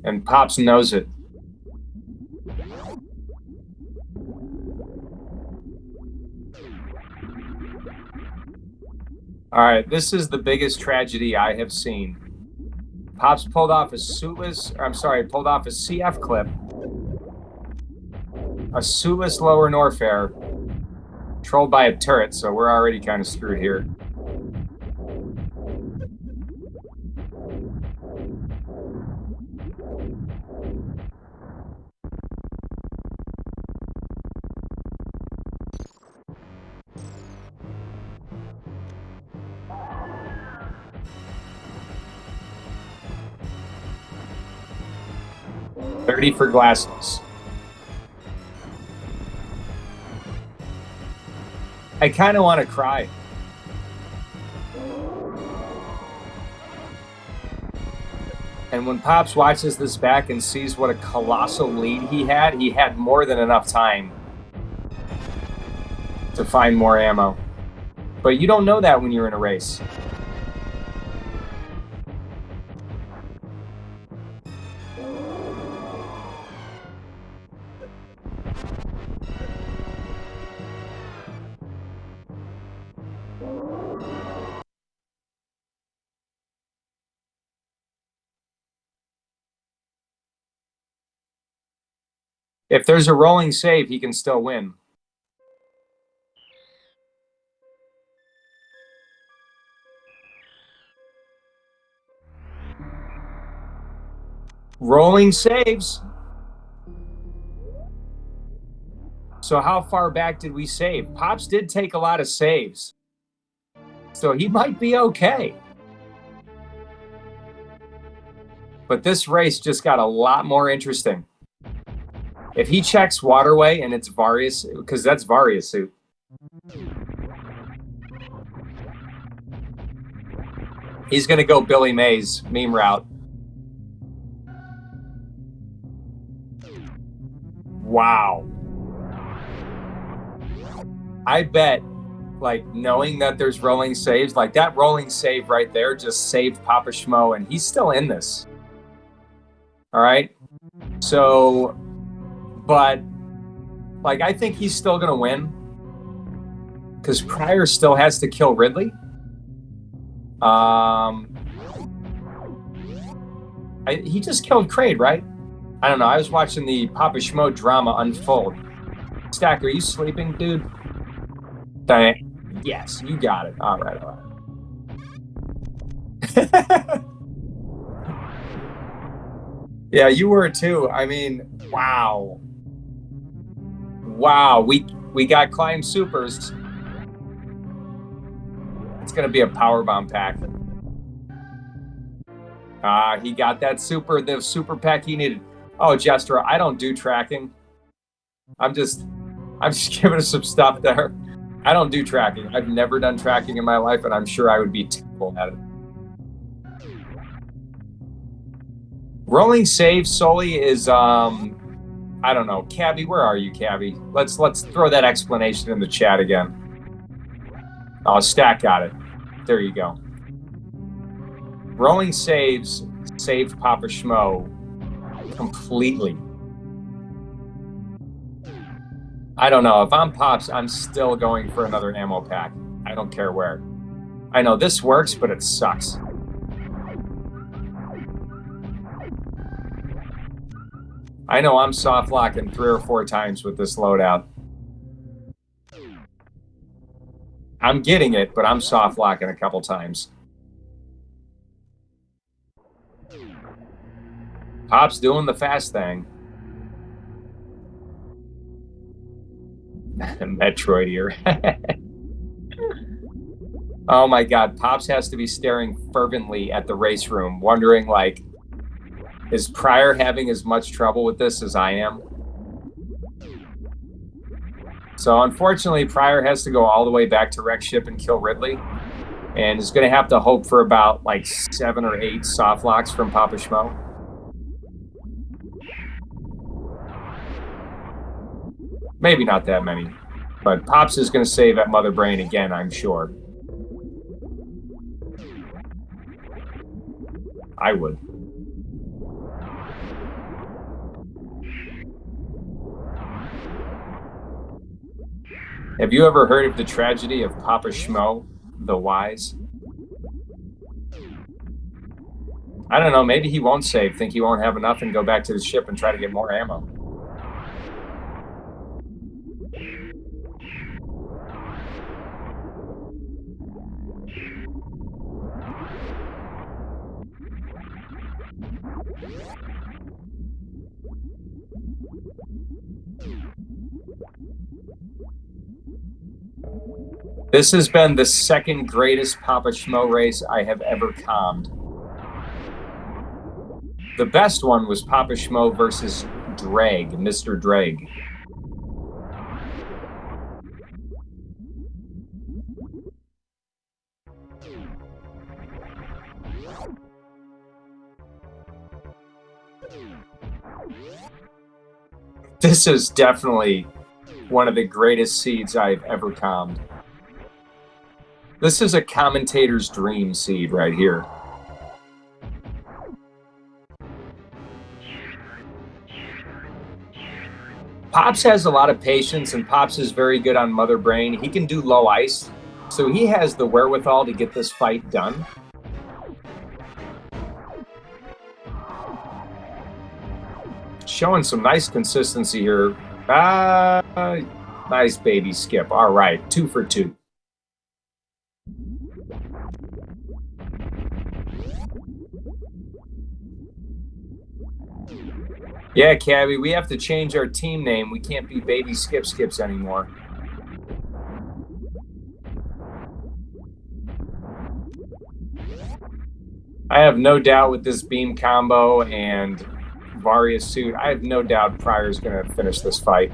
And Pops knows it. All right, this is the biggest tragedy I have seen. Pops pulled off a suitless, pulled off a CF clip, a suitless lower Norfair, trolled by a turret, so we're already kind of screwed here. $30 for glasses. I kind of want to cry. And when Pops watches this back and sees what a colossal lead he had more than enough time to find more ammo. But you don't know that when you're in a race. If there's a rolling save, he can still win. Rolling saves. So how far back did we save? Pops did take a lot of saves. So he might be okay. But this race just got a lot more interesting. If he checks Waterway and it's Various, because that's Various suit. He's going to go Billy Mays meme route. Wow. I bet, like, knowing that there's rolling saves, like that rolling save right there just saved PapaSchmo, and he's still in this. All right. So, but, like, I think he's still going to win because prieR still has to kill Ridley. He just killed Kraid, right? I don't know. I was watching the PapaSchmo drama unfold. Stack, are you sleeping, dude? Yes, you got it. All right. Yeah, you were too. I mean, wow. Wow, we got Climb Supers. It's going to be a powerbomb pack. He got that the super pack he needed. Oh, Jester, I don't do tracking. I'm just giving us some stuff there. I don't do tracking. I've never done tracking in my life, and I'm sure I would be terrible at it. Rolling save solely is I don't know. Cabby, where are you, Cabby? Let's throw that explanation in the chat again. Oh, Stack got it. There you go. Rolling saves saved PapaSchmo completely. I don't know. If I'm Pops, I'm still going for another ammo pack. I don't care where. I know this works, but it sucks. I know I'm soft locking 3 or 4 times with this loadout. I'm getting it, but I'm soft locking a couple times. Pop's doing the fast thing. Metroid here. Oh my God, Pops has to be staring fervently at the race room, wondering, like, is prieR having as much trouble with this as I am? So unfortunately, prieR has to go all the way back to wreck ship and kill Ridley, and is going to have to hope for about like 7 or 8 soft locks from PapaSchmo. Maybe not that many, but Pops is going to save at Mother Brain again, I'm sure. I would. Have you ever heard of the tragedy of PapaSchmo, the Wise? I don't know, maybe he won't save, think he won't have enough, and go back to the ship and try to get more ammo. This has been the second greatest PapaSchmo race I have ever calmed. The best one was PapaSchmo versus Drag, Mr. Drag. This is definitely one of the greatest seeds I've ever calmed. This is a commentator's dream seed right here. Pops has a lot of patience, and Pops is very good on Mother Brain. He can do low ice, so he has the wherewithal to get this fight done. Showing some nice consistency here. Nice baby skip. All right, 2 for 2. Yeah, Cabby, we have to change our team name. We can't be Baby Skip Skips anymore. I have no doubt with this beam combo and Varia's suit, I have no doubt prieR's going to finish this fight.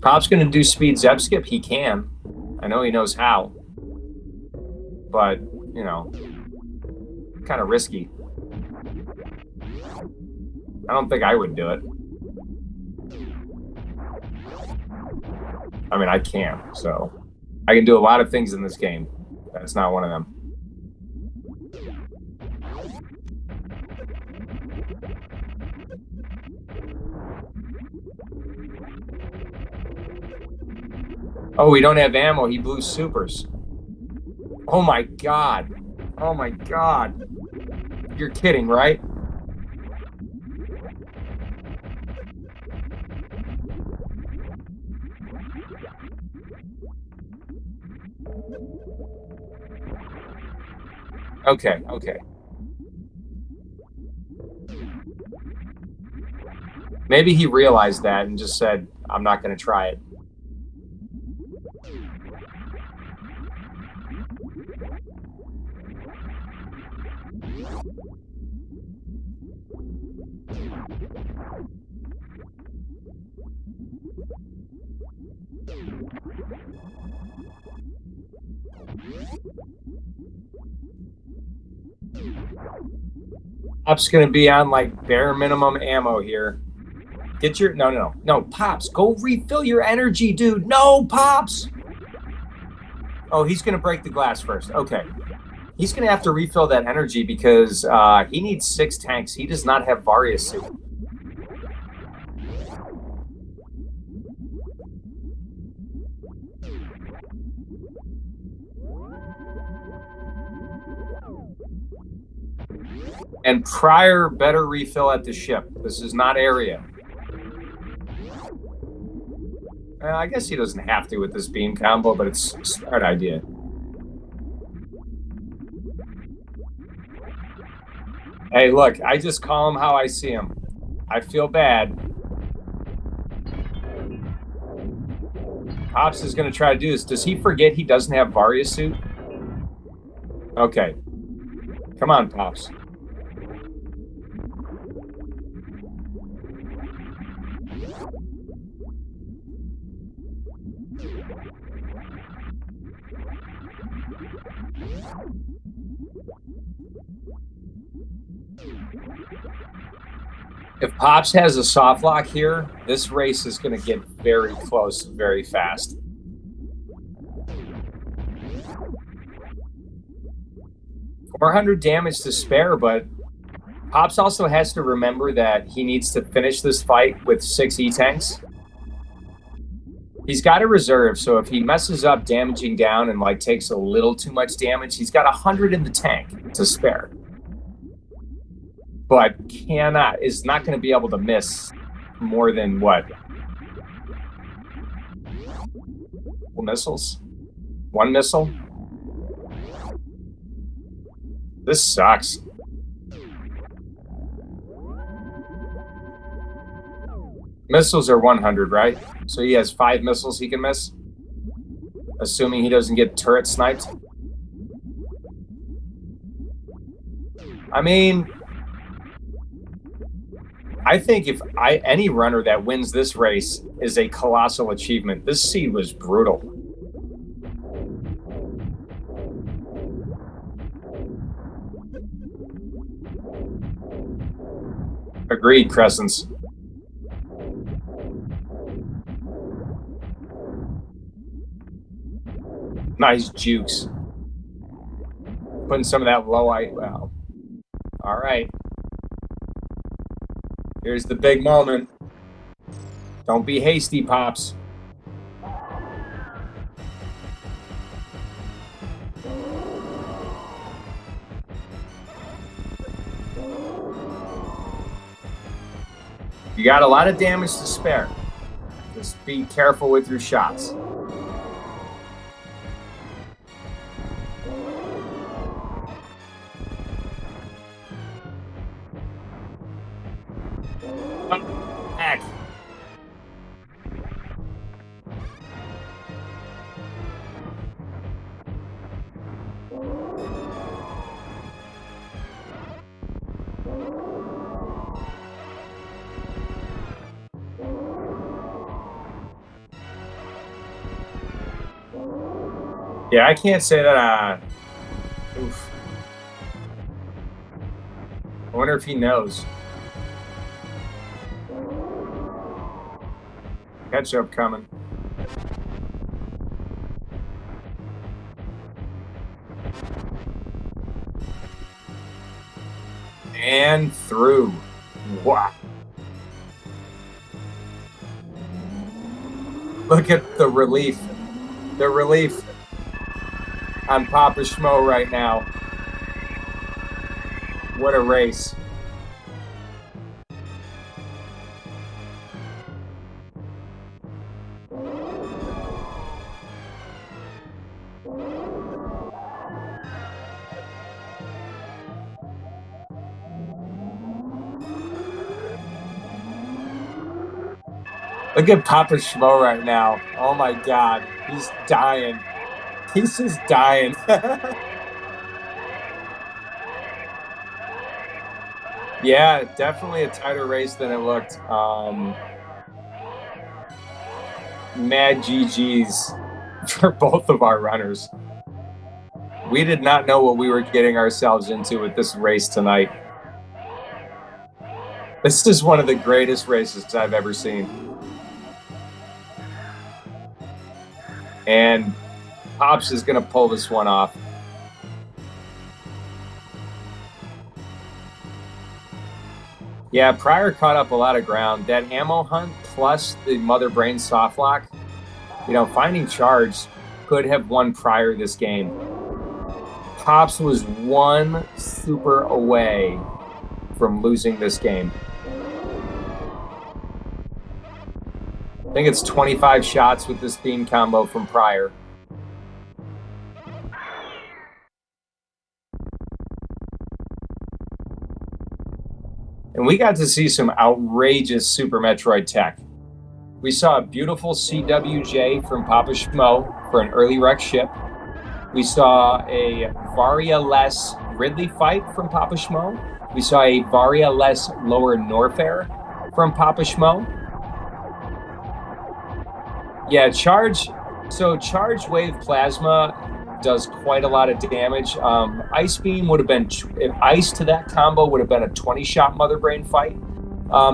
Pop's going to do speed Zeb Skip. He can. I know he knows how. But, you know, kind of risky. I don't think I would do it. I mean, I can, so I can do a lot of things in this game. That's not one of them. Oh, we don't have ammo. He blew supers. Oh my god. Oh my god. You're kidding, right? Okay, okay. Maybe he realized that and just said, I'm not going to try it. Pop's going to be on like bare minimum ammo here. Get your... No, Pops, go refill your energy, dude. No, Pops! Oh, he's going to break the glass first. Okay. He's going to have to refill that energy because he needs 6 tanks. He does not have Varia's suit. And prieR better refill at the ship. This is not area. I guess he doesn't have to with this beam combo, but it's a smart idea. Hey, look, I just call him how I see him. I feel bad. Pops is going to try to do this. Does he forget he doesn't have Varia's suit? Okay. Come on, Pops. If Pops has a soft lock here, this race is going to get very close very fast. $400 damage to spare, but Pops also has to remember that he needs to finish this fight with 6 E-tanks. He's got a reserve, so if he messes up damaging down and like takes a little too much damage, he's got 100 in the tank to spare. But is not going to be able to miss more than what? Well, missiles? 1 missile? This sucks. Missiles are 100, right? So he has 5 missiles he can miss? Assuming he doesn't get turret sniped? I mean... I think if any runner that wins this race is a colossal achievement. This seed was brutal. Agreed, Crescents. Nice jukes. Putting some of that low height. Wow. All right. Here's the big moment. Don't be hasty, Pops. You got a lot of damage to spare. Just be careful with your shots. Oh, heck. Yeah, I can't say that. Oof. I wonder if he knows. Ketchup coming. And through. Wow. Look at the relief. The relief on PapaSchmo right now. What a race. Look at PapaSchmo right now. Oh my God. He's dying. He's just dying. Yeah, definitely a tighter race than it looked. Mad GG's for both of our runners. We did not know what we were getting ourselves into with this race tonight. This is one of the greatest races I've ever seen. And Pops is going to pull this one off. Yeah, prieR caught up a lot of ground. That ammo hunt plus the Mother Brain softlock, finding charge could have won prieR this game. Pops was one super away from losing this game. I think it's 25 shots with this beam combo from prieR. And we got to see some outrageous Super Metroid tech. We saw a beautiful CWJ from PapaSchmo for an early wreck ship. We saw a Varia-less Ridley fight from PapaSchmo. We saw a Varia-less Lower Norfair from PapaSchmo. Yeah, charge wave plasma does quite a lot of damage. Ice beam would have been, ice to that combo would have been a 20-shot Mother Brain fight.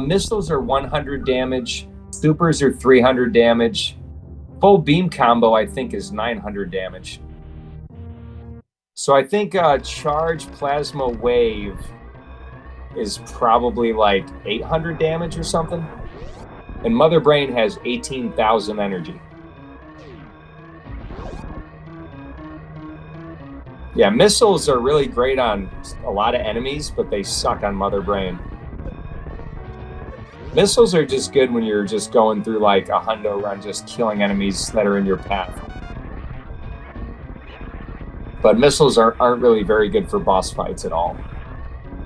Missiles are 100 damage. Supers are 300 damage. Full beam combo, I think, is 900 damage. So I think charge plasma wave is probably like 800 damage or something. And Mother Brain has 18,000 energy. Yeah, missiles are really great on a lot of enemies, but they suck on Mother Brain. Missiles are just good when you're just going through like a hundo run, just killing enemies that are in your path. But missiles aren't really very good for boss fights at all,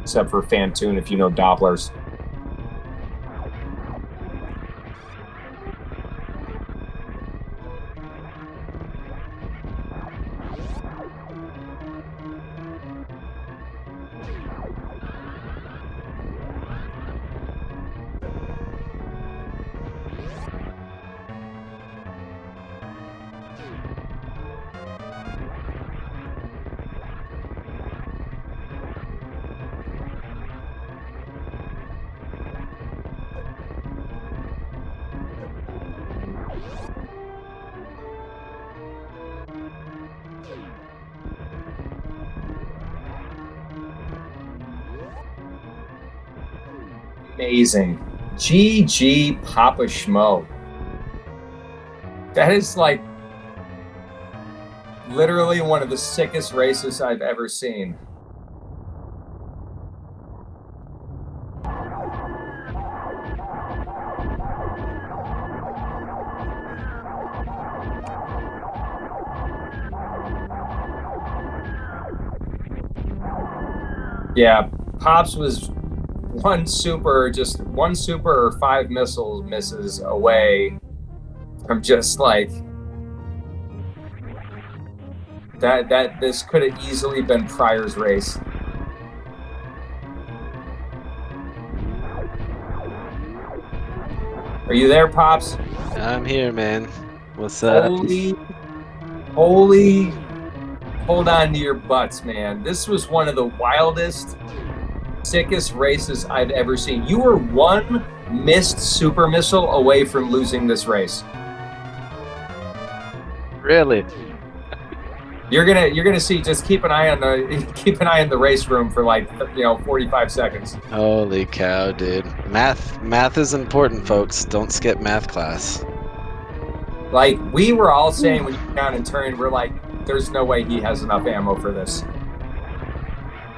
except for Fantoon if you know Dopplers. Amazing. GG PapaSchmo. That is like literally one of the sickest races I've ever seen. Yeah, Pops was one super or 5 missiles misses away from just like that this could have easily been prieR's race. Are you there, Pops? I'm here, man. What's up? Holy, hold on to your butts, man. This was one of the wildest, sickest races I've ever seen. You were one missed super missile away from losing this race. Really? You're gonna see. Just keep an eye on the race room for like 45 seconds. Holy cow, dude! Math is important, folks. Don't skip math class. Like we were all saying when you went down and turned, we're like, "There's no way he has enough ammo for this."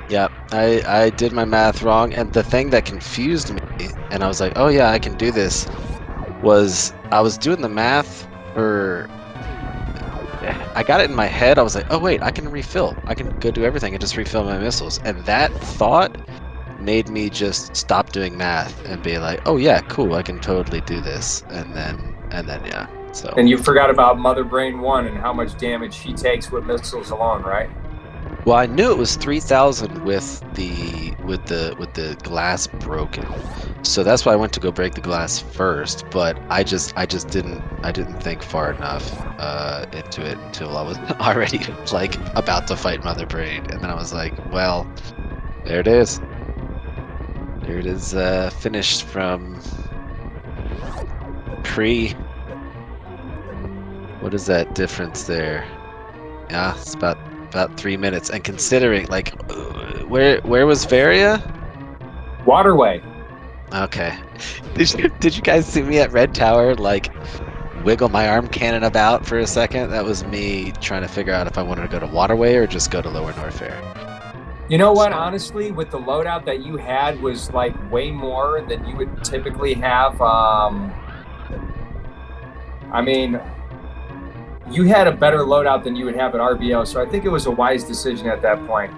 Yep, I did my math wrong, and the thing that confused me, and I was like, oh yeah, I can do this, was I was doing the math for. I got it in my head. I was like, oh wait, I can refill. I can go do everything and just refill my missiles. And that thought made me just stop doing math and be like, oh yeah, cool, I can totally do this. And then yeah. So. And you forgot about Mother Brain 1 and how much damage she takes with missiles alone, right? Well, I knew it was 3,000 with the glass broken, so that's why I went to go break the glass first. But I just didn't think far enough into it until I was already like about to fight Mother Brain, and then I was like, well, there it is. There it is, finished from pre. What is that difference there? Yeah, it's about 3 minutes, and considering like where was Varia? Waterway. Okay. Did you guys see me at Red Tower like wiggle my arm cannon about for a second? That was me trying to figure out if I wanted to go to Waterway or just go to Lower Norfair. You know what, honestly, with the loadout that you had was like way more than you would typically have. I mean, you had a better loadout than you would have at RBO, so I think it was a wise decision at that point.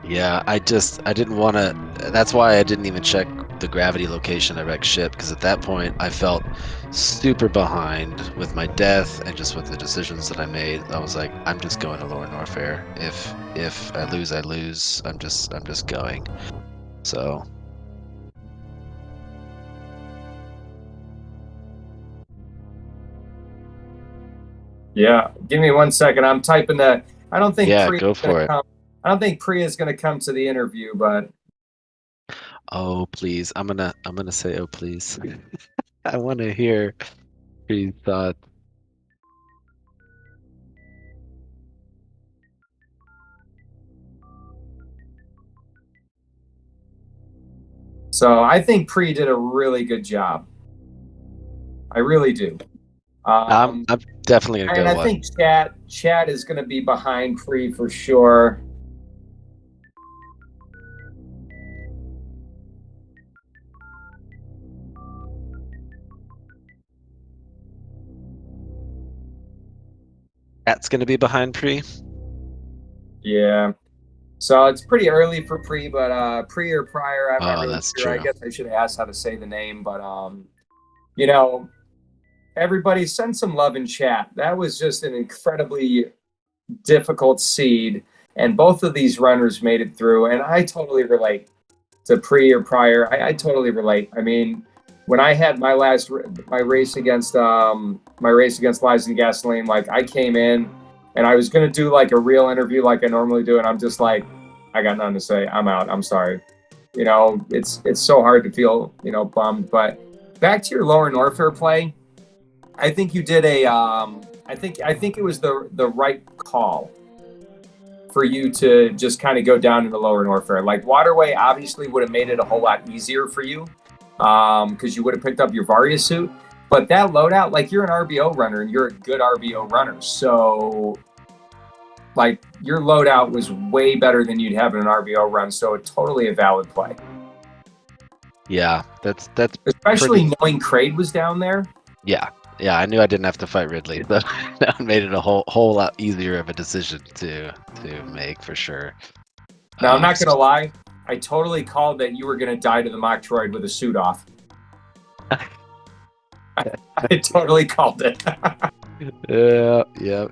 Yeah, I didn't want to. That's why I didn't even check the gravity location at wrecked ship, because at that point I felt super behind with my death and just with the decisions that I made. I was like, I'm just going to Lower Norfair. If I lose, I lose. I'm just going. So. Yeah, give me 1 second. I'm typing that. I don't think. Yeah, go for it. I don't think prieR is going to come to the interview, but. Oh please! I'm gonna say oh please. I want to hear prieR's thoughts. So I think prieR did a really good job. I really do. I'm definitely gonna go. And I think chat is going to be behind prieR for sure. Chat's gonna be behind prieR. Yeah. So it's pretty early for prieR, but prieR or prieR, I'm not really that's sure. true. I guess I should have asked how to say the name, but everybody send some love in chat. That was just an incredibly difficult seed, and both of these runners made it through, and I totally relate to prieR or prieR. I totally relate. I mean, when I had my race against Lies and Gasoline, like I came in and I was gonna do like a real interview like I normally do, and I'm just like, I got nothing to say. I'm out. I'm sorry. It's so hard to feel bummed. But back to your Lower Norfair play, I think you did I think it was the right call for you to just kind of go down into Lower Norfair. Like Waterway obviously would have made it a whole lot easier for you because you would have picked up your Varia suit. But that loadout, like you're an RBO runner and you're a good RBO runner. So like your loadout was way better than you'd have in an RBO run. So totally a valid play. Yeah, that's especially knowing Kraid was down there. Yeah, I knew I didn't have to fight Ridley. That made it a whole lot easier of a decision to make for sure. Now I'm not gonna lie. I totally called that you were going to die to the Metroid with a suit off. I totally called it. Yeah, yeah.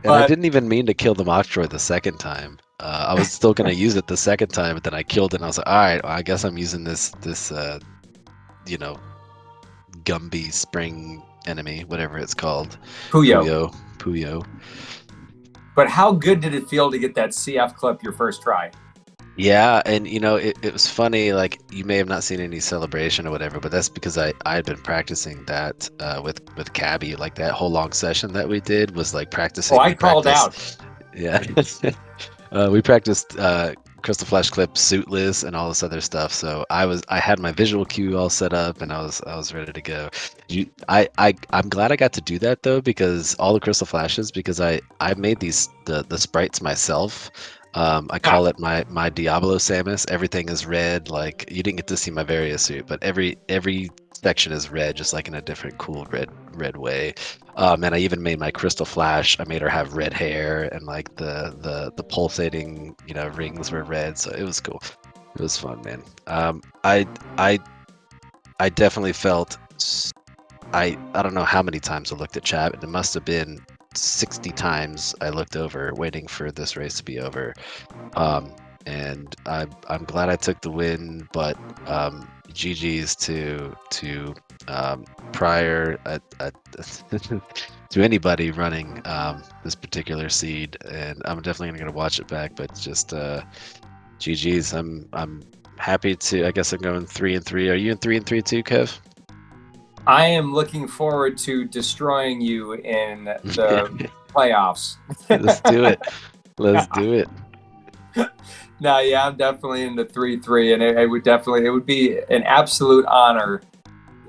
And I But didn't even mean to kill the Metroid the second time. I was still gonna use it the second time, but then I killed it and I was like, all right, well, I guess I'm using this you know, Gumby spring enemy, whatever it's called. Puyo. Puyo. But how good did it feel to get that CF clip your first try? Yeah, and it was funny, like you may have not seen any celebration or whatever, but that's because I had been practicing that with Cabby. Like that whole long session that we did was like Oh, practicing. I We called out. practiced, yeah. We practiced Crystal Flash Clip, Suitless, and all this other stuff. So I had my visual cue all set up, and I was ready to go. I'm glad I got to do that though, because all the Crystal Flashes, because I made the sprites myself. I Ha. call it my Diablo Samus. Everything is red. Like you didn't get to see my various suit, but every section is red, just like in a different cool red way. And I even made my Crystal Flash. I made her have red hair, and like the pulsating rings were red, so it was cool. It was fun, man. I I definitely felt. I don't know how many times I looked at chat. It must have been 60 times I looked over, waiting for this race to be over. Um, and I'm glad I took the win, but GG's to prior to anybody running this particular seed, and I'm definitely gonna watch it back. But just GG's. I'm happy to. I guess I'm going 3-3. Are you in 3-3 too, Kev? I am looking forward to destroying you in the playoffs. Let's do it. Let's do it. No, yeah, I'm definitely in the 3-3, and it would be an absolute honor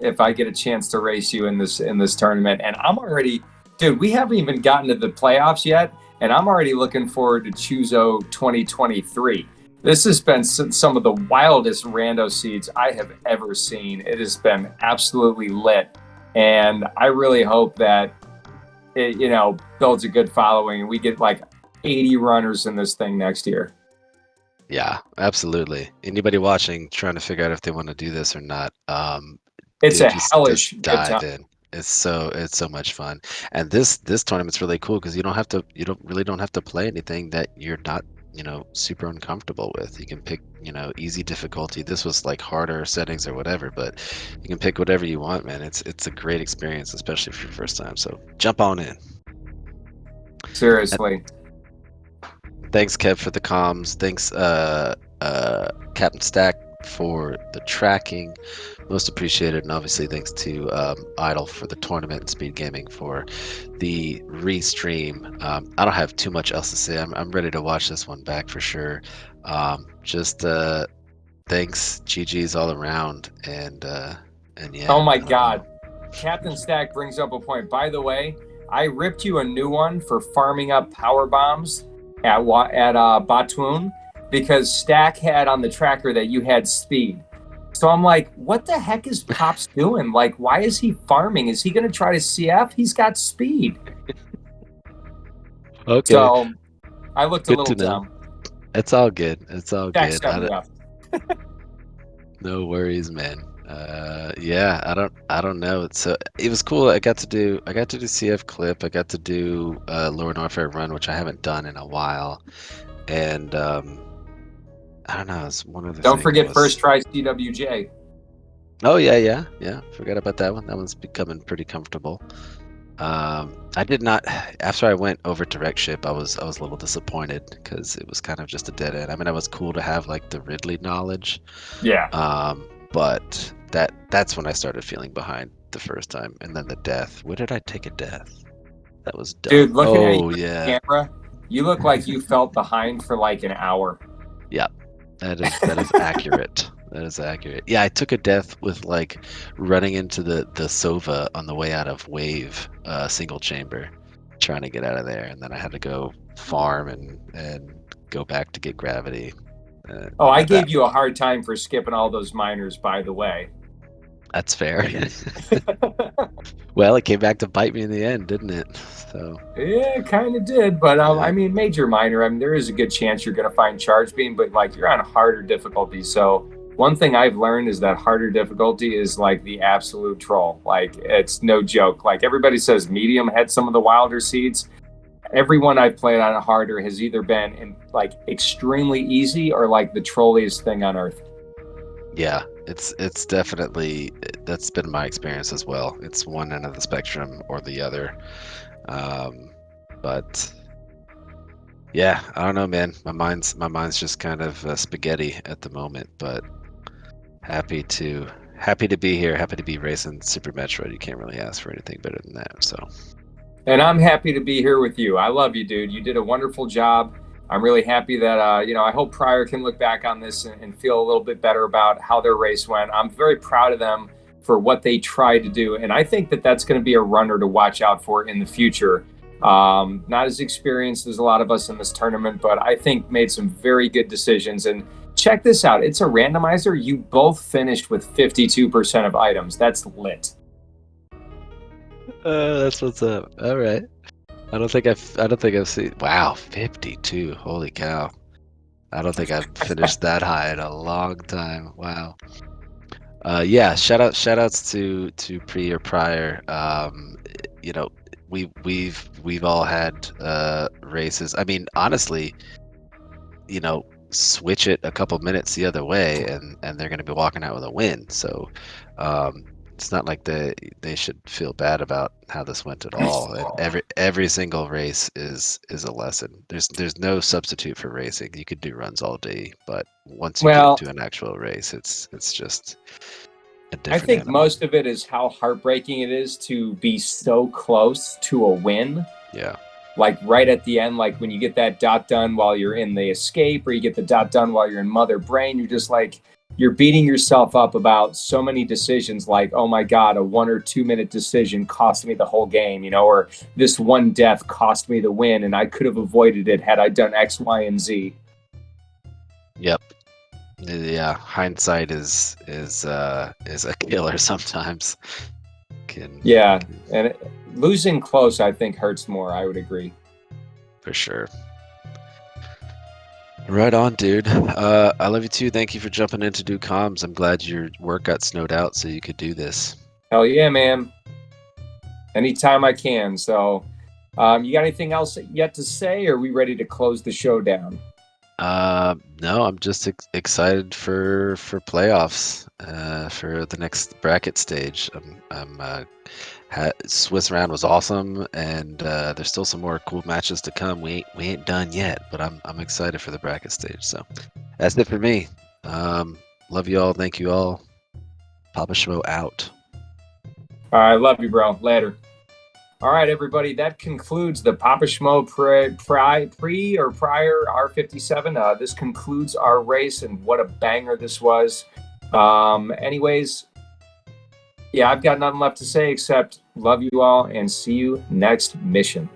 if I get a chance to race you in this tournament. And I'm already, dude, we haven't even gotten to the playoffs yet, and I'm already looking forward to Choozo 2023. This has been some of the wildest rando seeds I have ever seen. It has been absolutely lit, and I really hope that it, builds a good following, and we get like 80 runners in this thing next year. Yeah, absolutely. Anybody watching trying to figure out if they want to do this or not, It's dude, a just hellish good time. dive in. It's so much fun. And this tournament's really cool because you don't have to play anything that you're not, super uncomfortable with. You can pick, easy difficulty. This was like harder settings or whatever, but you can pick whatever you want, man. It's a great experience, especially for your first time. So jump on in. Seriously. Thanks, Kev, for the comms. Thanks, Captain Stack, for the tracking. Most appreciated. And obviously, thanks to Idle for the tournament and Speed Gaming for the restream. I don't have too much else to say. I'm ready to watch this one back for sure. Just thanks, GG's all around. And yeah. Oh my I don't know. God. Captain Stack brings up a point. By the way, I ripped you a new one for farming up power bombs at Batoon because Stack had on the tracker that you had speed. So I'm like, what the heck is Pops doing? Like, why is he farming? Is he going to try to CF? He's got speed. Okay. So I looked a Good little to know. dumb. It's all good. It's all Stack good. set me up. No worries, man. Yeah, I don't know. So it was cool. I got to do CF clip. I got to do Lower Norfair run, which I haven't done in a while. And I don't know. It's one other Don't thing forget was. first try CWJ. Oh yeah. Forgot about that one. That one's becoming pretty comfortable. I did not. After I went over direct ship, I was a little disappointed because it was kind of just a dead end. I mean, it was cool to have like the Ridley knowledge. Yeah. But that's when I started feeling behind the first time, and then the death. Where did I take a death? That was dumb. Dude, looking at you Oh on yeah, camera, you look like you felt behind for like an hour. yeah. That is accurate. That is accurate. Yeah, I took a death with like running into the Sova on the way out of Wave, single chamber, trying to get out of there, and then I had to go farm and go back to get gravity. Oh, I That gave you a hard time for skipping all those miners, by the way. That's fair. Well, it came back to bite me in the end, didn't it? So Yeah, it kind of did, but yeah. I mean, major, minor. I mean, there is a good chance you're going to find charge beam, but like you're on harder difficulty. So one thing I've learned is that harder difficulty is like the absolute troll. Like it's no joke. Like everybody says, medium had some of the wilder seeds. Everyone I've played on harder has either been in like extremely easy or like the trolliest thing on earth. Yeah, it's definitely that's been my experience as well. It's one end of the spectrum or the other. Um, but yeah, I don't know, man. My mind's just kind of spaghetti at the moment. But happy to be here. Happy to be racing Super Metroid. You can't really ask for anything better than that. So And I'm happy to be here with you. I love you, dude. You did a wonderful job. I'm really happy that, I hope prieR can look back on this and feel a little bit better about how their race went. I'm very proud of them for what they tried to do. And I think that that's going to be a runner to watch out for in the future. Not as experienced as a lot of us in this tournament, but I think made some very good decisions. And check this out, it's a randomizer. You both finished with 52% of items. That's lit. that's what's up. All right. I don't think I've seen. Wow, 52. Holy cow. I don't think I've finished that high in a long time. Wow. Yeah, shout outs to prieR. You know, we've all had races. I mean, honestly, switch it a couple minutes the other way, and they're going to be walking out with a win. So, it's not like they should feel bad about how this went at all. And every single race is a lesson. There's no substitute for racing. You could do runs all day, but once you get Well, to an actual race, it's just a I different think animal. most of it is how heartbreaking it is to be so close to a win. Yeah. Like right at the end, like when you get that dot done while you're in the escape, or you get the dot done while you're in Mother Brain, you're just like, you're beating yourself up about so many decisions like, oh my God, a 1 or 2 minute decision cost me the whole game, or this one death cost me the win and I could have avoided it had I done X, Y, and Z. Yep. Yeah. Hindsight is a killer sometimes. Can Yeah. And losing close, I think, hurts more. I would agree. for sure. Right on, dude. I love you too. Thank you for jumping in to do comms. I'm glad your work got snowed out so you could do this. Hell yeah, man. Anytime I can. So, you got anything else yet to say? Or are we ready to close the show down? No, I'm just excited for playoffs. For the next bracket stage. Swiss round was awesome, and there's still some more cool matches to come. We ain't done yet, but I'm excited for the bracket stage. So that's it for me. Love you all. Thank you all. PapaSchmo out. All right. Love you, bro. Later. All right, everybody. That concludes the PapaSchmo prieR R57. This concludes our race, and what a banger this was. Anyways, yeah, I've got nothing left to say except love you all and see you next mission.